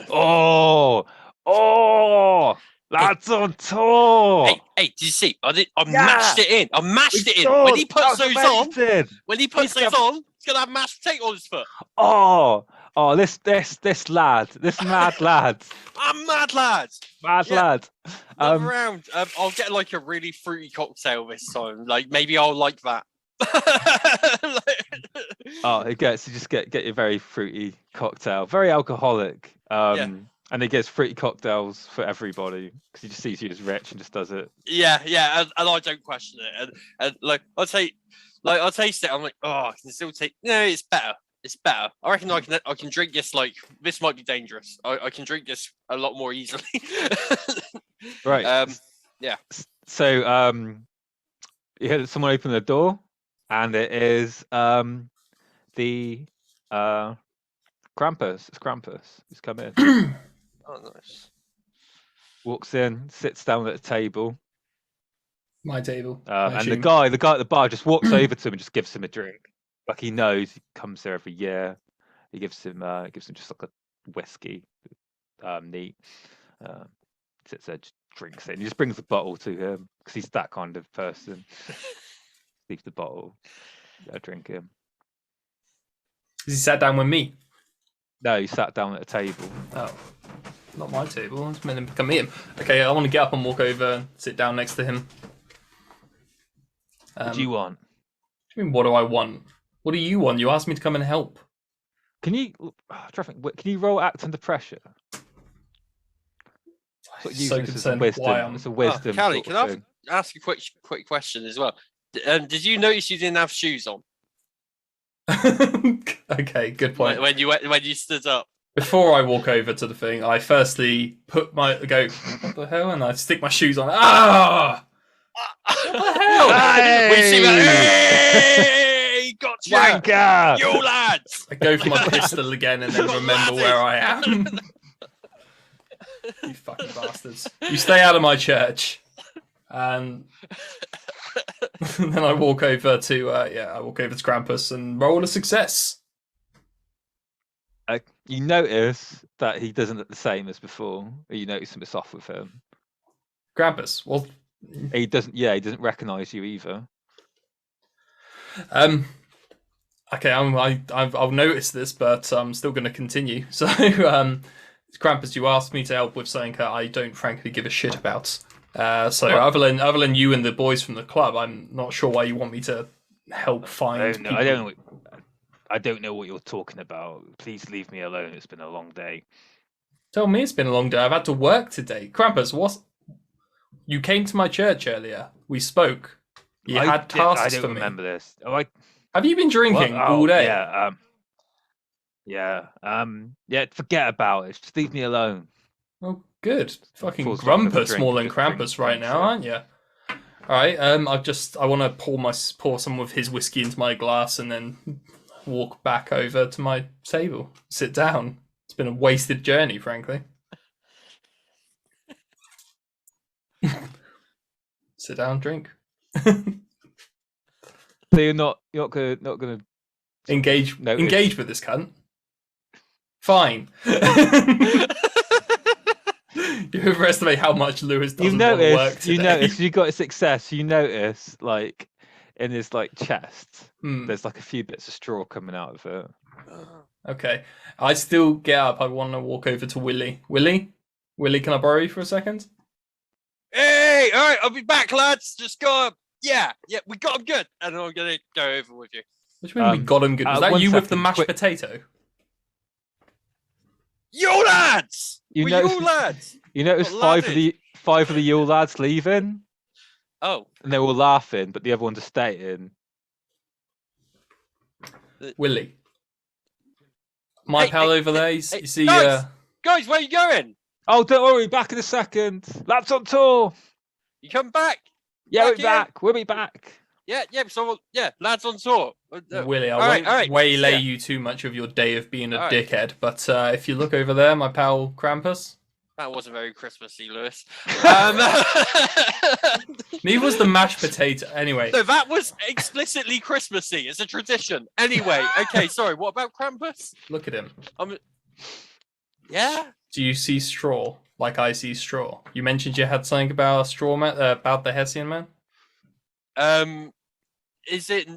on tour. Hey, did you see? I mashed it in. I mashed it in. When he puts those on, he's gonna have mashed potato on his foot. This mad lad. I'm mad lad. Lad. Another round. I'll get like a really fruity cocktail this time. Like maybe I'll like that. Oh, it gets you just get your very fruity cocktail, very alcoholic. And it gets fruity cocktails for everybody because he just sees you as rich and just does it. Yeah, and I don't question it. And like I'll taste it. I'm like, oh, I can still take. No, it's better. It's better. I reckon I can drink this. Like this might be dangerous. I can drink this a lot more easily. Right. Yeah. So you heard someone open the door, and it is the Krampus. It's Krampus. He's come in. Oh, nice. Walks in, sits down at the table. My table. And the guy at the bar just walks over to him and just gives him a drink. Like he knows he comes there every year. He gives him just like a whiskey, neat. Sits there, just drinks it. And he just brings the bottle to him because he's that kind of person. Leaves the bottle. Drink him. He sat down with me. No, he sat down at a table. Oh, not my table. I was meant to come meet him. Okay, I want to get up and walk over and sit down next to him. What do you want? What do you mean, what do I want? What do you want? You asked me to come and help. Can you roll act under pressure? So concerned why I'm... It's a wisdom. Callie, can I ask a quick question as well? Did you notice you didn't have shoes on? Okay, good point. When you stood up. Before I walk over to the thing, I firstly what the hell? And I stick my shoes on. Ah! What the hell? Hey! We see that. Hey! Gotcha! Wanker! You lads! I go for my pistol again and then remember where I am. You fucking bastards. You stay out of my church. And then I walk over to Krampus and roll a success. You notice that he doesn't look the same as before. Or you notice something's off with him. Krampus, well, he doesn't recognise you either. Okay, I'll notice this, but I'm still going to continue. So, Krampus, you asked me to help with something that I don't frankly give a shit about. Other than you and the boys from the club, I'm not sure why you want me to help find people. I don't know what you're talking about. Please leave me alone. It's been a long day. Tell me it's been a long day. I've had to work today. Krampus, you came to my church earlier. We spoke. You had tasks for me. I don't remember this. Have you been drinking all day? Yeah. Forget about it. Just leave me alone. Oh, good. Fucking Grumpus more than Krampus right now, aren't you? All right. I want to pour some of his whiskey into my glass and then walk back over to my table. Sit down. It's been a wasted journey, frankly. Sit down, drink. So you're not gonna engage with this cunt. Fine. You overestimate how much Lewis doesn't want to work today. You notice you got a success. You notice like in his chest, there's a few bits of straw coming out of it. Okay, I still get up. I want to walk over to Willie. Willie, can I borrow you for a second? Hey, all right, I'll be back, lads. Just go up. Yeah, we got him good. And I'm going to go over with you. What do you mean we got him good? Was that you with the mashed potato? You lads! You lads? You notice five of the Yule lads leaving? Oh. And they're all laughing, but the other ones are staying. Willie. My pal over there, you see... Guys, where are you going? Oh, don't worry, back in a second. Lads on tour. You come back? Yeah, we'll be back. We'll be back. Yeah, lads on tour. Willie, I won't waylay you too much of your day of being a dickhead, but if you look over there, my pal Krampus. That wasn't very Christmassy, Lewis. Neither was the mashed potato. Anyway. No, that was explicitly Christmassy. It's a tradition. Anyway, okay, sorry. What about Krampus? Look at him. Yeah? Do you see straw like I see straw? You mentioned you had something about a straw man, about the Hessian Man? Is it...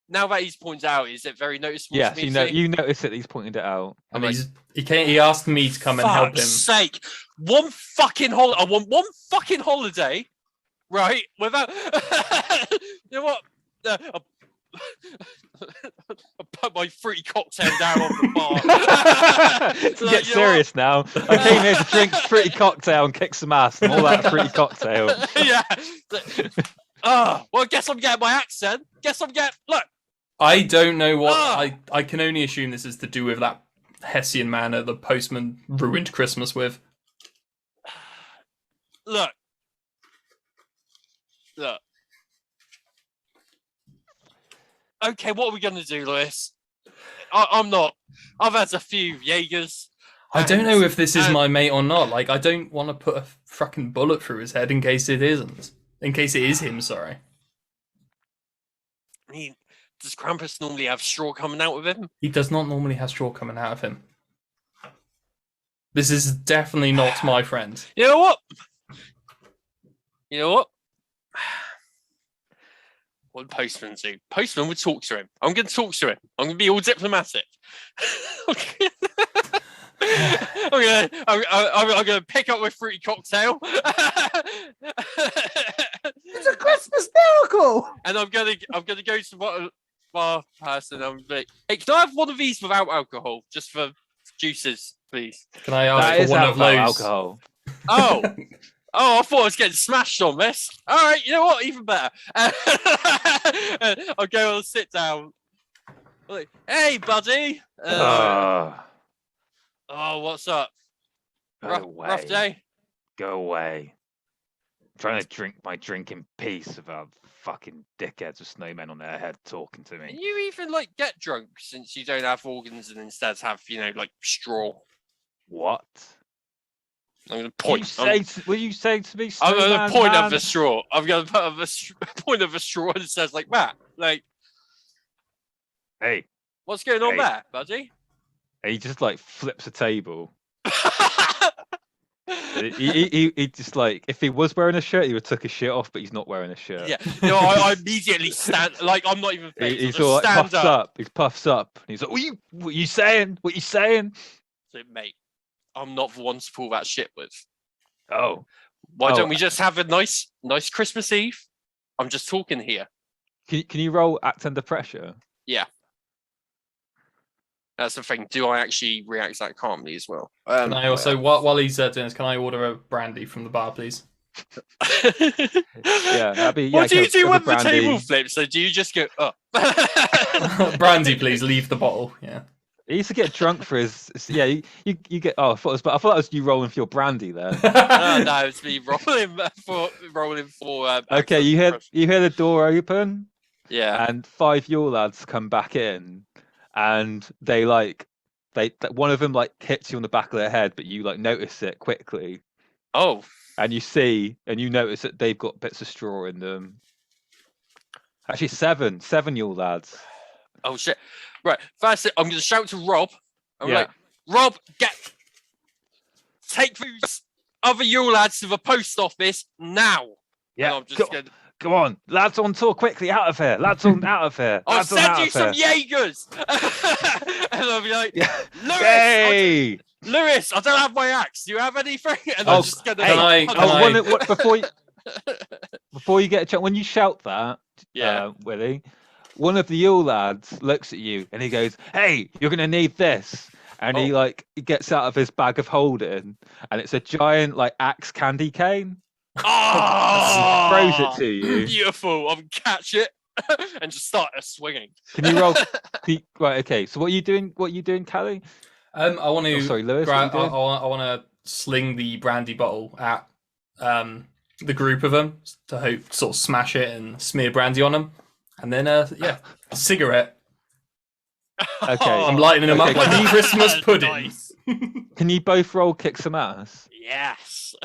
Now that he's pointed out, is it very noticeable? Yes, you notice that he's pointed it out. And he asked me to come and help him. For sake! I want one fucking holiday, right? Without, you know what? I put my fruity cocktail down on the bar. Get serious now. I came here to drink fruity cocktail and kick some ass. I'm all that fruity cocktail. Yeah. Well, I guess I'm getting my accent. Look. I don't know what I can only assume this is to do with that Hessian man that the postman ruined Christmas with. Look. Okay, what are we gonna do, Lewis? I'm not. I've had a few Jaegers. I don't know if this is my mate or not. Like, I don't want to put a fucking bullet through his head in case it isn't. In case it is him, sorry. I mean, does Krampus normally have straw coming out of him? He does not normally have straw coming out of him. This is definitely not my friend. You know what? What would Postman do? Postman would talk to him. I'm going to talk to him. I'm going to be all diplomatic. I'm going to pick up my fruity cocktail. It's a Christmas miracle. And I'm going to go to the bar person. I'm like, hey, can I have one of these without alcohol, just for juices, please? Can I ask for one of those? Alcohol. Oh, I thought I was getting smashed on this. All right, you know what? Even better. I'll go and sit down. Like, hey, buddy. Oh, what's up? Rough day? Go away. I'm trying to drink my drink in peace without fucking dickheads with snowmen on their head talking to me. Can you even, get drunk since you don't have organs and instead have, straw? What? I'm going to point. Will you say to me? I'm going to point at the straw. I'm going to put a point of a straw and it says Matt, hey, what's going on there, buddy? And he just flips a table. he just if he was wearing a shirt, he would have took his shirt off, but he's not wearing a shirt. Yeah, no, I immediately stand. I'm not even. He's all puffs up. He puffs up. And he's like, "What you saying? What you saying?" So, mate, I'm not the one to pull that shit with. Oh. Why don't we just have a nice Christmas Eve? I'm just talking here. Can you roll act under pressure? Yeah. That's the thing. Do I actually react that calmly as well? Can I also, while he's doing this, can I order a brandy from the bar, please? Yeah, that'd be. What do you do when the table flips? So do you just go, brandy, please. Leave the bottle. Yeah. He used to get drunk for his. Yeah, you get. Oh, I thought it was you rolling for your brandy there. No, it's me rolling for. Okay, you hear the door open. Yeah. And 5 Yule lads come back in, and they one of them hits you on the back of their head, but you notice it quickly. Oh. And you notice that they've got bits of straw in them. Actually, seven Yule lads. Oh shit! Right, first I'm going to shout to Rob. I'm Yeah. Rob, take these other Yule lads to the post office now. Yeah, And I'm just going. Come on, lads on tour, quickly out of here. Lads on out of here. I'll Lads on send out you of some here. Jaegers. And I'll be like, Lewis, Hey! Lewis, I don't have my axe. Do you have anything? And Oh, I'm just going to. Before you get a chance, when you shout that, Willie, one of the Yule lads looks at you and he goes, "Hey, you're gonna need this." And he gets out of his bag of holding, and it's a giant axe candy cane. Oh, Throws it to you. Beautiful. I'm catch it and just start swinging. Can you roll? Right. Okay. So what are you doing? Callie? I want to. Sorry, Lewis. I want to sling the brandy bottle at the group of them to hope sort of smash it and smear brandy on them, and then a cigarette. Okay. I'm lighting them up like Christmas pudding. Nice. Can you both roll kick some ass? Yes.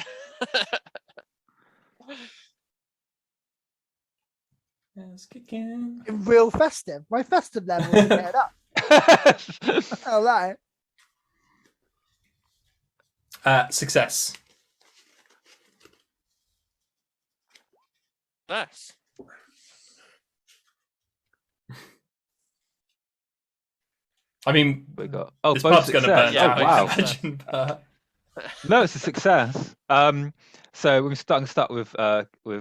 Yes, kicking. Real festive. My festive level is getting up. All right. Success. Nice. I mean, We got this both pub's going to burn success. down. Oh, wow. I imagine, but... No, it's a success. So we're starting to start with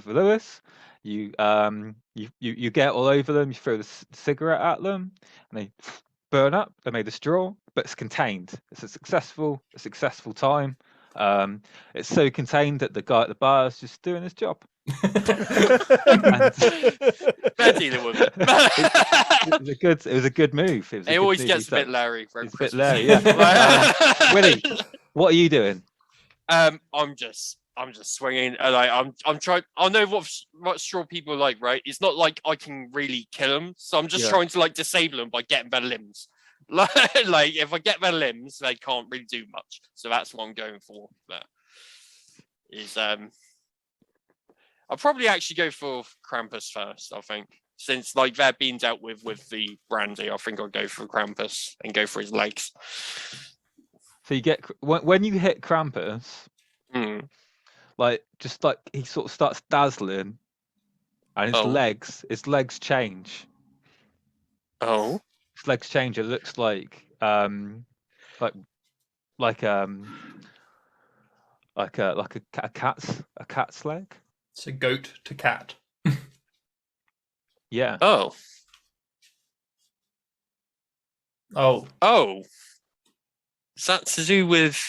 Lewis. You get all over them. You throw the cigarette at them, and they burn up. They made a straw, but it's contained. It's a successful time. It's so contained that the guy at the bar is just doing his job. And They're dealing with it. it was a good move. It always gets a bit Larry. It's a bit Larry, yeah. Willie, what are you doing? I'm just swinging, and I'm trying. I know what straw people like, right? It's not like I can really kill them, so I'm just trying to like disable them by getting better limbs. Like if I get better limbs, they can't really do much. So that's what I'm going for. But I'll probably actually go for Krampus first. I think since like they're being dealt with the brandy, I think I'll go for Krampus and go for his legs. So you get when you hit Krampus. Like just like he sort of starts dazzling, and his legs change. Oh, his legs change. It looks like a cat's leg. It's a goat to cat. Yeah. Oh. Is that to do with?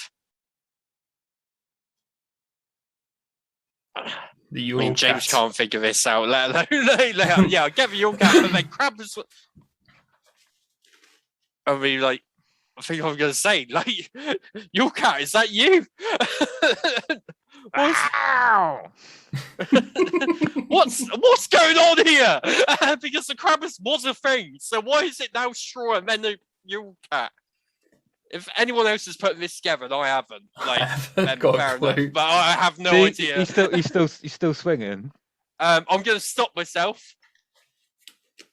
James can't figure this out. Yeah, I'll get me your cat, but then Krampus. I mean, like, I think I'm gonna say, like, your cat, is that you? What's going on here? Because the Krampus was a thing, so why is it now straw and then the Yule cat? If anyone else has put this together, and I haven't, like, then fair enough, but I have no idea. You're still swinging. I'm gonna stop myself,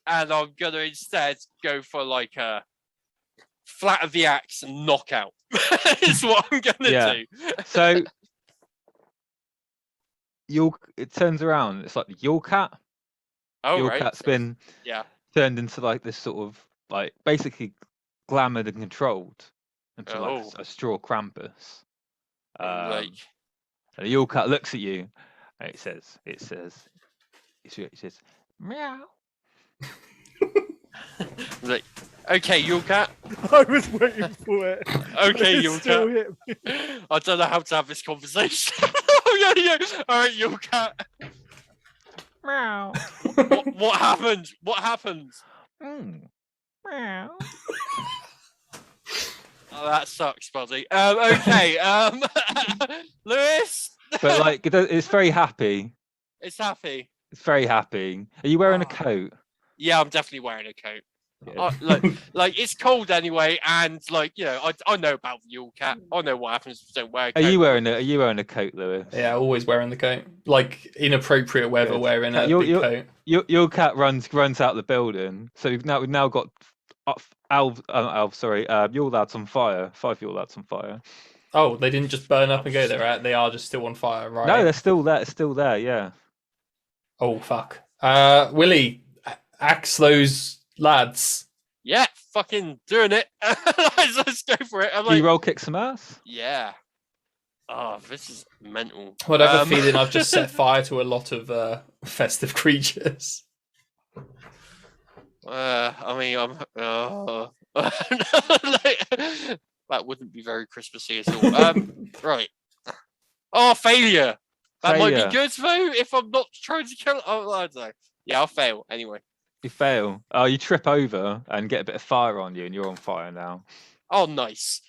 and I'm gonna instead go for like a flat of the axe and knockout. Is what I'm gonna do. So it turns around. It's like the Yule cat. Yule cat's been turned into like this sort of like basically glamoured and controlled. Into like a straw Krampus. And the Yule cat looks at you and it says meow. Like, okay, Yule cat. I was waiting for it. Okay, Yule cat. I don't know how to have this conversation. All right, Yule cat. Meow. What happened? What happened? Meow. Oh, that sucks, buddy. Okay. Lewis. But like, it's very happy. It's happy. It's very happy. Are you wearing a coat? Yeah, I'm definitely wearing a coat. Yeah. Like it's cold anyway, and like I know about the Yule cat. I know what happens if you don't wear a coat. Are you wearing a coat, Lewis? Yeah, always wearing the coat. Like inappropriate weather, wearing a big coat. Your cat runs out the building. So we've now got Yule lads on fire. 5 Yule lads on fire. Oh, they didn't just burn up and go there, right? They are just still on fire, right? No, they're still there. It's still there. Yeah. Oh fuck. Willie, axe those lads. Yeah, fucking doing it. Let's go for it. Do you roll kick some ass? Yeah. Oh, this is mental. What I have a feeling I've just set fire to a lot of festive creatures. I mean, I'm. That wouldn't be very Christmassy at all. Right. Oh, failure. That might be good though if I'm not trying to kill. Oh, I don't know. Yeah, I'll fail anyway. You fail. Oh, you trip over and get a bit of fire on you, and you're on fire now. Oh, nice.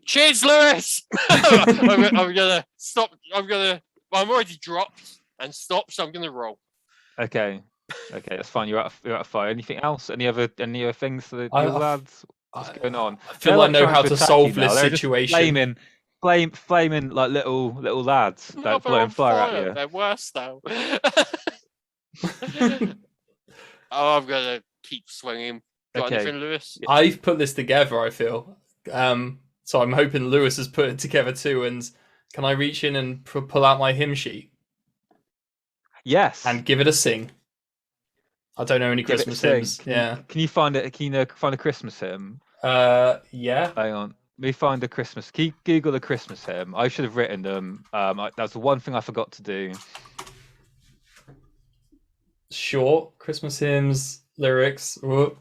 Cheers, Lewis. I'm gonna stop. I'm already dropped and stopped, so I'm gonna roll. Okay, that's fine. You're out of fire. Anything else? Any other things for the lads? What's going on? I feel I know how to solve this situation. Flaming like little lads that blowing fire at you. They're worse though. Oh, I'm gonna keep swinging. Got anything, Lewis? I've put this together. I feel. So I'm hoping Lewis has put it together too. And can I reach in and pull out my hymn sheet? Yes. And give it a sing. I don't know any Christmas hymns. Yeah. Can you find it? Can you find a Christmas hymn? Yeah. Hang on. Let me find a Christmas. Can you Google a Christmas hymn? I should have written them. That's the one thing I forgot to do. short Christmas hymns lyrics. Whoop.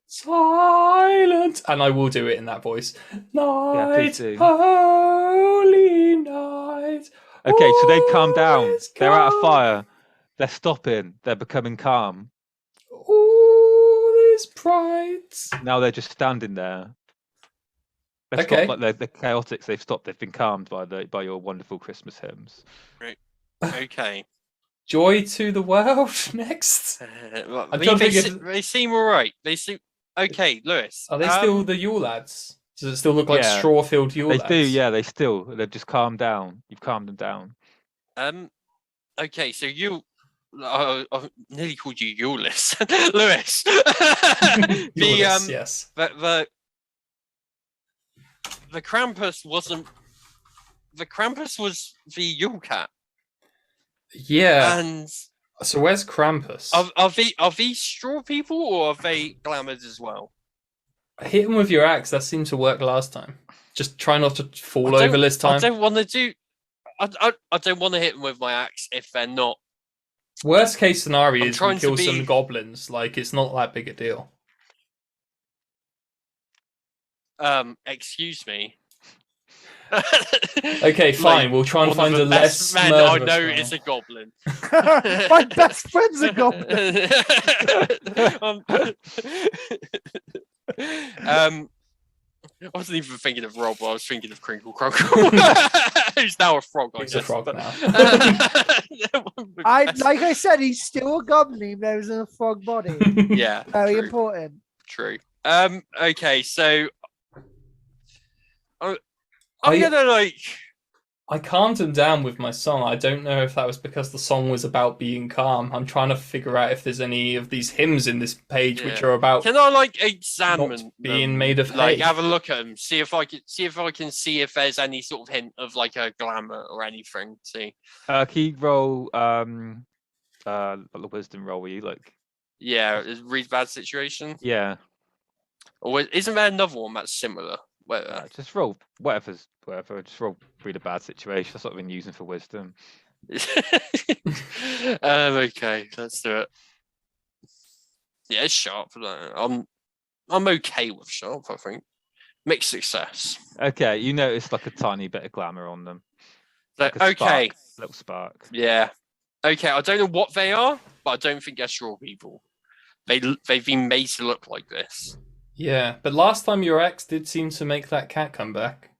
Silent, and I will do it in that voice. Yeah, please Night, do. holy night. Okay, so they've calmed all down. is They're out of calm. fire. They're stopping. They're becoming calm. All is bright. Now they're just standing there. They've Okay. stopped, like the chaotics. They've stopped. They've been calmed by your wonderful Christmas hymns. Okay. Joy to the world. Next. Well, I'm trying to think they seem all right. They seem okay, Lewis. Are they still the Yule lads? Does it still look like Yeah. straw-filled Yule They lads? do, yeah. They've just calmed down. You've calmed them down. Okay, so you. I nearly called you Eulis, Lewis. Yule's, yes. The Krampus wasn't. The Krampus was the Yule cat, Yeah. and So where's Krampus? are these straw people or are they glamours as well? Hit him with your axe. That seemed to work last time. Just try not to fall over this time. I don't want to do. I don't want to hit them with my axe if they're not. Worst case scenario I'm is we trying to kill be- some goblins. Like, it's not that big a deal. Excuse me. Okay, fine. Like, We'll try and one find of a the less best men I murderous know one. is a goblin. My best friend's a goblin. I wasn't even thinking of Rob. I was thinking of Crinkle Cronkle, who's now a frog. He's a frog now. Like I said, he's still a goblin, even though he's in a frog body. Yeah, Very true. important. True. Okay, so I'm I- gonna like. I calmed him down with my song. I don't know if that was because the song was about being calm. I'm trying to figure out if there's any of these hymns in this page which are about Can I like examine not being them? made of Like hay. have a look at them, see if I can see if there's any sort of hint of like a glamour or anything. See, Can you roll the wisdom roll? Were you like? yeah, is read bad situation. Yeah. Or isn't there another one that's similar? Where, Just roll whatever. Just roll read a bad situation. That's what I've been using for wisdom. okay, let's do it. Yeah, it's sharp. I'm okay with sharp. I think mixed success. Okay, you notice like a tiny bit of glamour on them. Like a Okay, spark, little spark. yeah. Okay, I don't know what they are, but I don't think they're straw people. They've been made to look like this. Yeah, but last time your ex did seem to make that cat come back.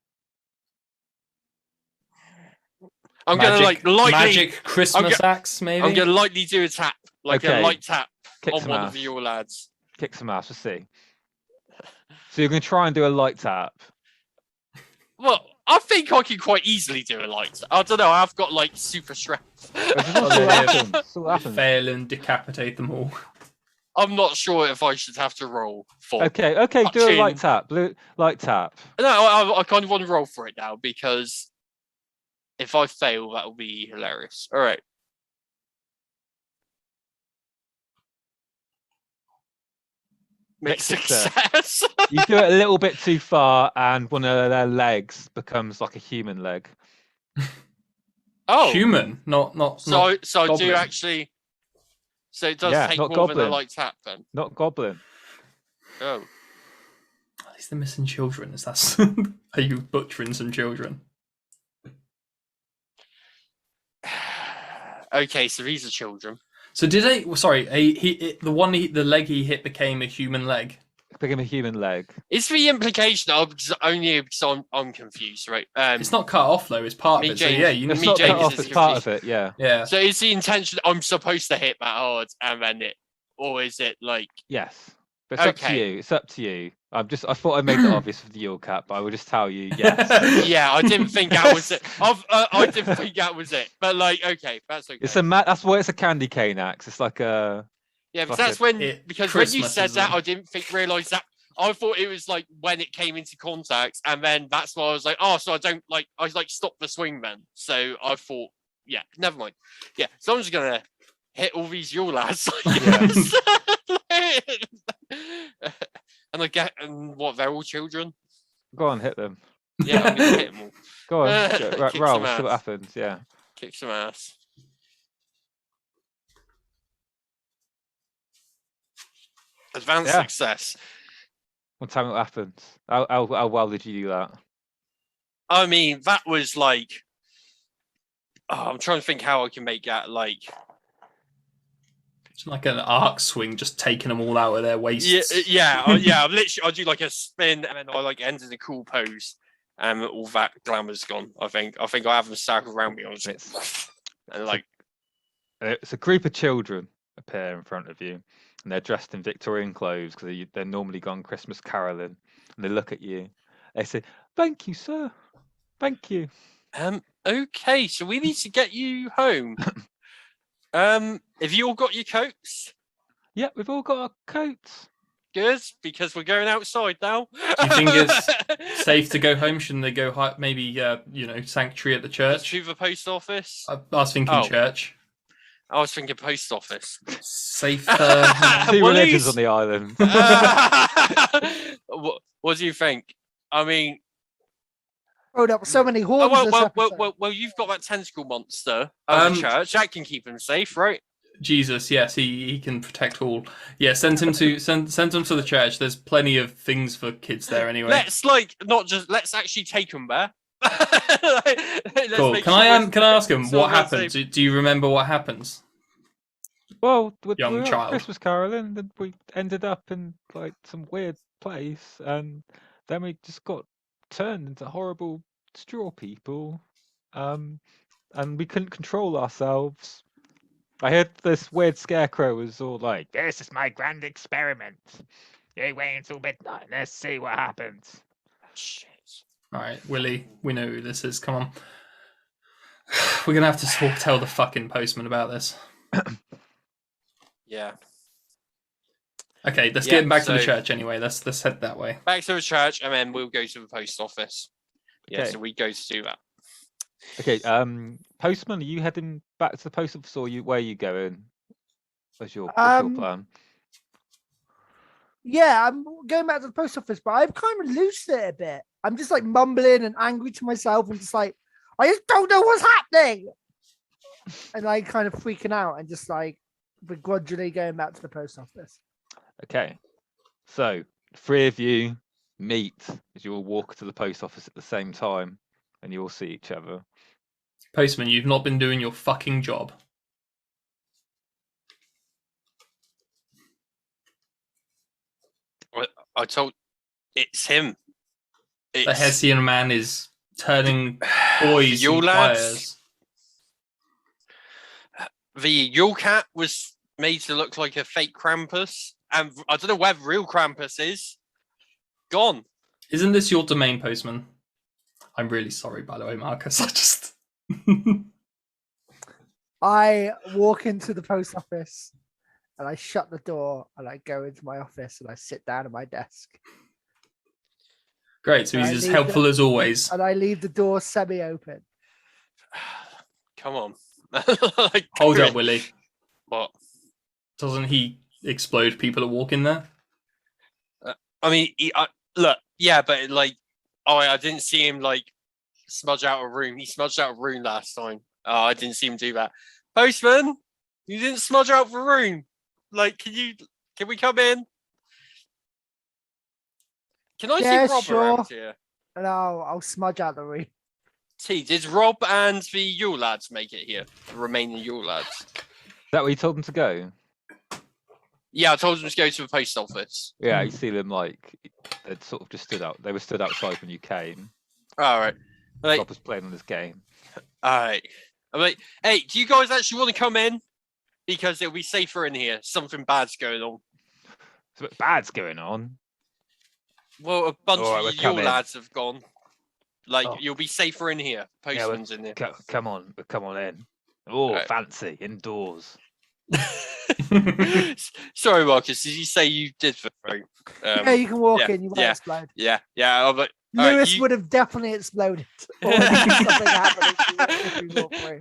I'm gonna like lightly. magic Christmas axe, maybe. I'm gonna lightly do a tap, like Okay. a light tap Kick on some one ass. of your lads. Kick some ass. Let's see. So you're gonna try and do a light tap. Well, I think I can quite easily do a light tap. I don't know. I've got like super strength. Fail and decapitate them all. I'm not sure if I should have to roll for. Okay, do a touching- light tap. Light tap. No, I kind of want to roll for it now because if I fail, that will be hilarious. All right. Mixed success. You do it a little bit too far, and one of their legs becomes like a human leg. Oh, Human, not so I do goblin. actually. So it does Yeah, take not more than a goblin. light tap then. Not goblin. Oh. At least they're missing children. Is that? Are you butchering some children? Okay, so these are children. So did they? Sorry, the leg he hit became a human leg. Became a human leg. Is the implication only because I'm confused, right? It's not cut off though; it's part Me of it. So James- yeah, you It's Me not cut James off. is It's part of confused. it. Yeah. yeah. So is the intention I'm supposed to hit that hard and then it, or is it like Yes. But it's up to Okay. you. It's up to you. I thought I made it obvious with the Yule Cat, but I will just tell you, yes. yeah, I didn't think that was it. I didn't think that was it. But like, okay, that's okay. It's that's why it's a candy cane axe. It's like a Yeah, because Fuck that's it. when It- because when you Christmas said is that, a- I didn't realize that. I thought it was like when it came into contact, and then that's why I was like, oh, so I stopped the swing then. So I thought, yeah, never mind. Yeah, so I'm just gonna hit all these Yule lads. And what? They're all children. go on, hit them. Yeah, I'm gonna hit them all. Go on, Kick roll. some See what ass. happens. Yeah. Kick some ass. Advanced Yeah. success. What time it happened? How well did you do that? I mean, that was like. Oh, I'm trying to think how I can make that like. It's like an arc swing, just taking them all out of their waists. Yeah. I'm literally, I do like a spin, and then I like end in a cool pose, and all that glamour's gone. I think I have them circle around me. And like, It's a group of children appear in front of you, and they're dressed in Victorian clothes because they're normally gone Christmas caroling. And they look at you. They say, "Thank you, sir. Thank you." okay, so we need to get you home. Have you all got your coats? Yeah, we've all got our coats. Good, because we're going outside now. Do you think it's safe to go home? Shouldn't they go maybe sanctuary at the church? To the post office? I was thinking church. I was thinking post office. Safer. Two religions on the island. What do you think? I mean, Hold up, so many horns. well, you've got that tentacle monster of the church. That can keep him safe, right? Jesus, yes, he can protect all. Yeah, send him to the church. There's plenty of things for kids there anyway. Let's actually take him there. Cool. Can I ask him what happened? Do you remember what happens? Well, we Young were child. at Christmas caroling, and we ended up in like some weird place, and then we just got turned into horrible straw people, and we couldn't control ourselves. I heard this weird scarecrow was all like, "This is my grand experiment. You wait until midnight, let's see what happens." Shit. All right, Willie, we know who this is. Come on. We're going to have to tell the fucking postman about this. Yeah. Okay, let's get back to the church anyway. Let's head that way. Back to the church, and then we'll go to the post office. Yeah, Okay. so we go to do that. Okay, postman, are you heading back to the post office, or where are you going? What's your plan? Yeah, I'm going back to the post office, but I've kind of loosed it a bit. I'm just like mumbling and angry to myself, and just like, I just don't know what's happening, and like kind of freaking out, and just like begrudgingly going back to the post office. Okay, so 3 of you meet as you all walk to the post office at the same time, and you all see each other. Postman, you've not been doing your fucking job. I told it's him. The Hessian Man is turning boys Yule into lads. players. The Yule cat was made to look like a fake Krampus, and I don't know where the real Krampus is. Gone. Isn't this your domain, Postman? I'm really sorry, by the way, Marcus. I just... I walk into the post office and I shut the door and I go into my office and I sit down at my desk. Great, so he's as helpful as always. And I leave the door semi-open. Come on. Hold up, Willie. What? Doesn't he explode people that walk in there? I mean, look, yeah, but like, I didn't see him like smudge out a room. He smudged out a room last time. Oh, I didn't see him do that. Postman, you didn't smudge out the room. Like, can we come in? Can I see Rob around here? No, I'll smudge out the room. Did Rob and the Yule lads make it here? The remaining Yule lads. Is that where you told them to go? Yeah, I told them to go to the post office. Yeah, you see them like they'd sort of just stood out. They were stood outside when you came. All right. Rob was playing on this game. All right. I'm like, hey, do you guys actually want to come in? Because it'll be safer in here. Something bad's going on. Something bad's going on. Well, a bunch of Yule lads have gone. Like, you'll be safer in here. Postman's in here. Come on in. Oh, right. Fancy indoors. Sorry, Marcus. Did you say you did for free? Yeah, you can walk in. You won't explode. Yeah. I'm like, Lewis would have definitely exploded. Or something happened if we walk through.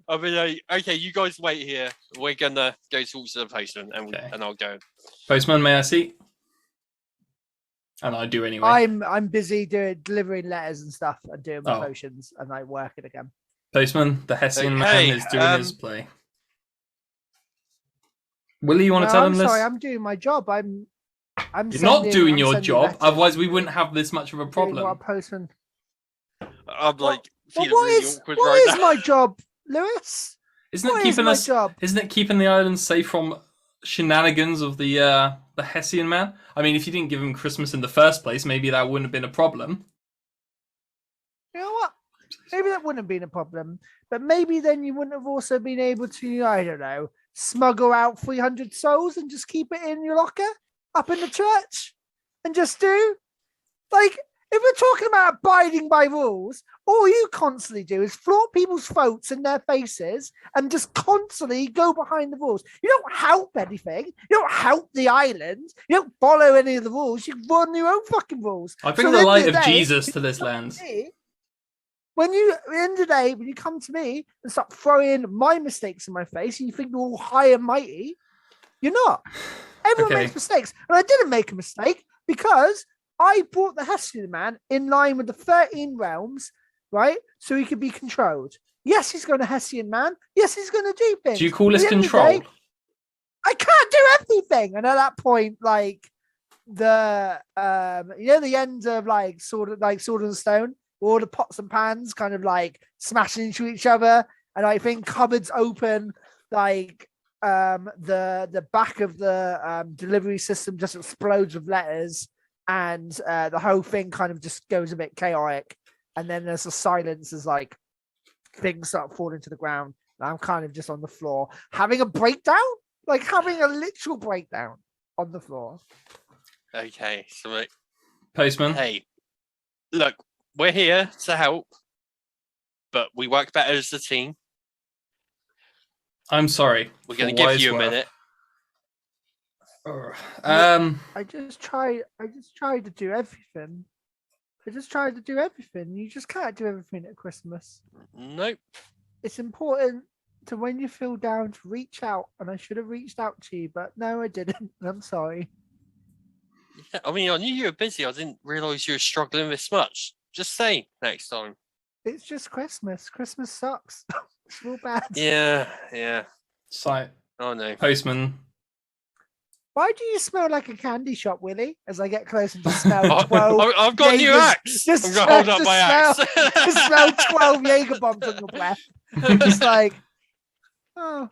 I'll be like, okay, you guys wait here. We're gonna go talk to the postman, and I'll go. Postman, may I see? And I do anyway. I'm busy delivering letters and stuff and doing my potions and I work it again. Postman, the Hessian Man is doing his play. Willie, you want to tell him this? Sorry, I'm doing my job. I'm You're not doing I'm your sending job, letters. otherwise we wouldn't have this much of a Doing problem. what a postman. I'm like Well, feeling what really is awkward what right is now. my job, Lewis? Isn't it What is keeping my us? job? Isn't it keeping the island safe from shenanigans of the Hessian Man? I mean, if you didn't give him Christmas in the first place, maybe that wouldn't have been a problem. You know what? Maybe that wouldn't have been a problem, but maybe then you wouldn't have also been able to, I don't know, smuggle out 300 souls and just keep it in your locker up in the church and just do like. If we're talking about abiding by rules, all you constantly do is flaunt people's votes in their faces and just constantly go behind the rules. You don't help anything. You don't help the island. You don't follow any of the rules. You run your own fucking rules. I bring So the at end light of day, Jesus to this land. when you, at the end of the day, when you come to me and start throwing my mistakes in my face and you think you're all high and mighty, you're not. Everyone Okay. makes mistakes. And I didn't make a mistake because I brought the Hessian Man in line with the 13 realms, right? So he could be controlled. Yes, he's going to Hessian Man. Yes, he's going to do things. Do you call But this at the end of the control? day, I can't do everything. And at that point, like the the end of Sword and Stone, where all the pots and pans kind of like smashing into each other, and I think cupboards open, like the back of the delivery system just explodes with letters, and the whole thing kind of just goes a bit chaotic, and then there's a silence as like things start falling to the ground, and I'm kind of just on the floor having a breakdown, like having a literal breakdown on the floor. Okay, so like, Postman. hey, look, we're here to help, but we work better as a team. I'm sorry. We're going for to what give you a it's worth. minute. I just tried to do everything. You just can't do everything at Christmas. Nope. It's important to, when you feel down, to reach out, and I should have reached out to you, but no, I didn't. I'm sorry. Yeah, I mean, I knew you were busy. I didn't realise you were struggling this much. Just say next time. It's just Christmas. Christmas sucks. It's real bad. Yeah. Site. Oh no. Postman. Why do you smell like a candy shop, Willie? As I get close and just smell 12. I've got a new Jaegers- axe. just I'm gonna hold up just my smell- axe. Just smell 12 Jaeger bombs on your breath. It's like, oh,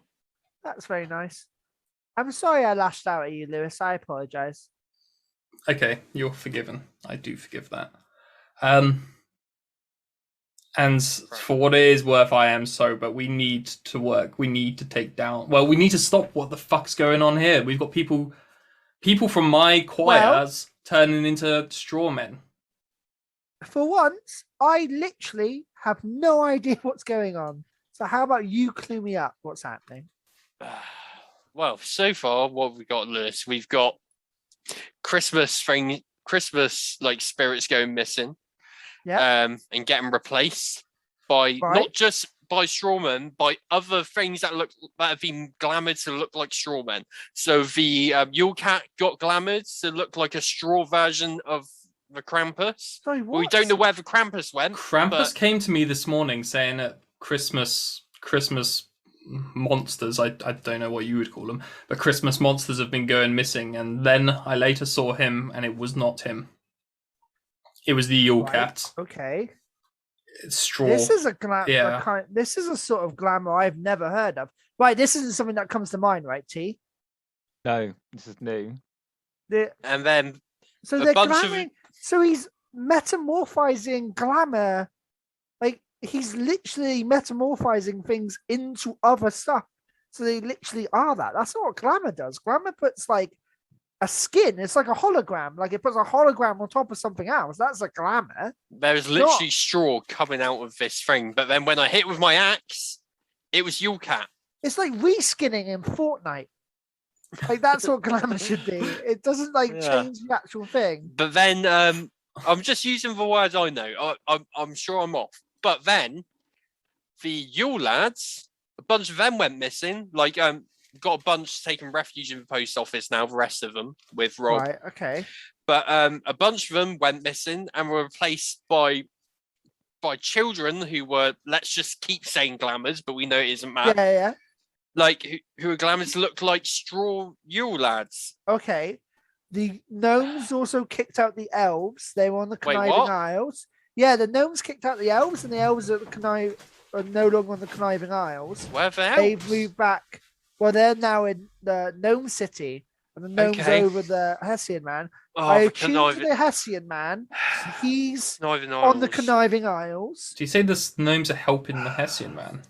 that's very nice. I'm sorry I lashed out at you, Lewis. I apologize. Okay, you're forgiven. I do forgive that. And for what it is worth, I am so, but we need to work. We need to take down. Well, we need to stop what the fuck's going on here. We've got people from my choirs turning into straw men. For once, I literally have no idea what's going on. So how about you clue me up what's happening? Well, so far, what have we got, Lewis? We've got Christmas like spirits going missing. Yeah. And getting replaced by not just by strawmen, by other things that have been glamoured to look like strawmen. So the Yule Cat got glamoured to look like a straw version of the Krampus. Sorry, Well, we what? don't know where the Krampus went. Krampus came to me this morning saying that Christmas monsters, I don't know what you would call them, but Christmas monsters have been going missing, and then I later saw him and it was not him. It was the Yule Cat. Okay. It's straw. This is a Yeah. This is a sort of glamour I've never heard of. Right, this isn't something that comes to mind, right, T? No, this is new. And then So a they're bunch of- glamoring. So he's metamorphizing glamour. Like he's literally metamorphizing things into other stuff. So they literally are that. That's not what glamour does. Glamour puts like a skin. It's like a hologram. Like it puts a hologram on top of something else. That's a glamour. there's literally straw coming out of this thing. But then when I hit with my axe, it was Yule Cat. It's like reskinning in Fortnite. Like that's what glamour should be. It doesn't like Yeah. change the actual thing. But then I'm just using the words I know. I'm sure I'm off. But then the Yule lads, a bunch of them went missing. Like got a bunch taking refuge in the post office now. The rest of them with Rob. Right. Okay. But a bunch of them went missing and were replaced by children who were, let's just keep saying glamours, but we know it isn't Yeah. that. Yeah. Like who are glamours look like straw Yule lads. Okay. The gnomes also kicked out the elves. They were on the Wait, Conniving what? Isles. Yeah, the gnomes kicked out the elves, and the elves are no longer on the Conniving Isles. Where the hell? They've moved back. Well, they're now in the Gnome City, and the gnomes Okay. over the Hessian Man. Oh, I the attuned to conniving. the Hessian Man. He's Conniving on the Isles. Conniving Isles. Do you say the gnomes are helping the Hessian Man?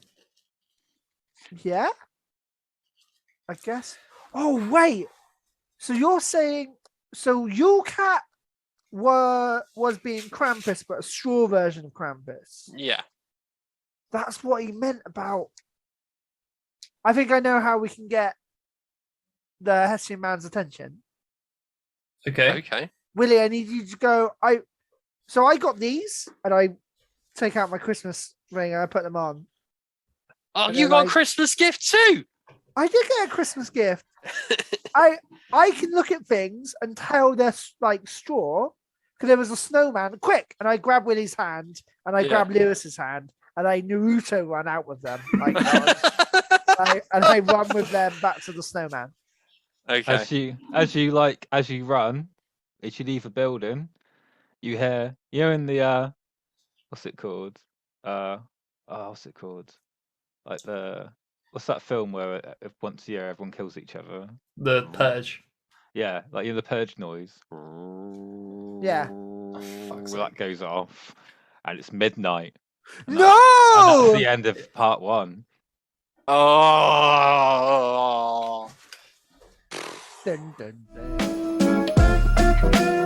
Yeah, I guess. Oh wait, so you're saying Yule Cat was being Krampus, but a straw version of Krampus? Yeah. That's what he meant about. I think I know how we can get the Hessian Man's attention. Okay. Okay. Willie, I need you to go. I got these, and I take out my Christmas ring and I put them on. Oh, And you then got a Christmas gift too? I did get a Christmas gift. I can look at things and tell they're like straw because there was a snowman. Quick, and I grab Willie's hand and I Yeah. grab Lewis's hand and I Naruto run out with them. Like, I run with them back to the snowman. Okay. As you run, as you leave a building, you hear in the what's it called? What's it called? Like what's that film where once a year everyone kills each other? The Purge. Yeah, like the purge noise. Yeah. fuck's That sake. goes off, and it's midnight. And No! that's the end of part 1. Oh. Dun, dun, dun.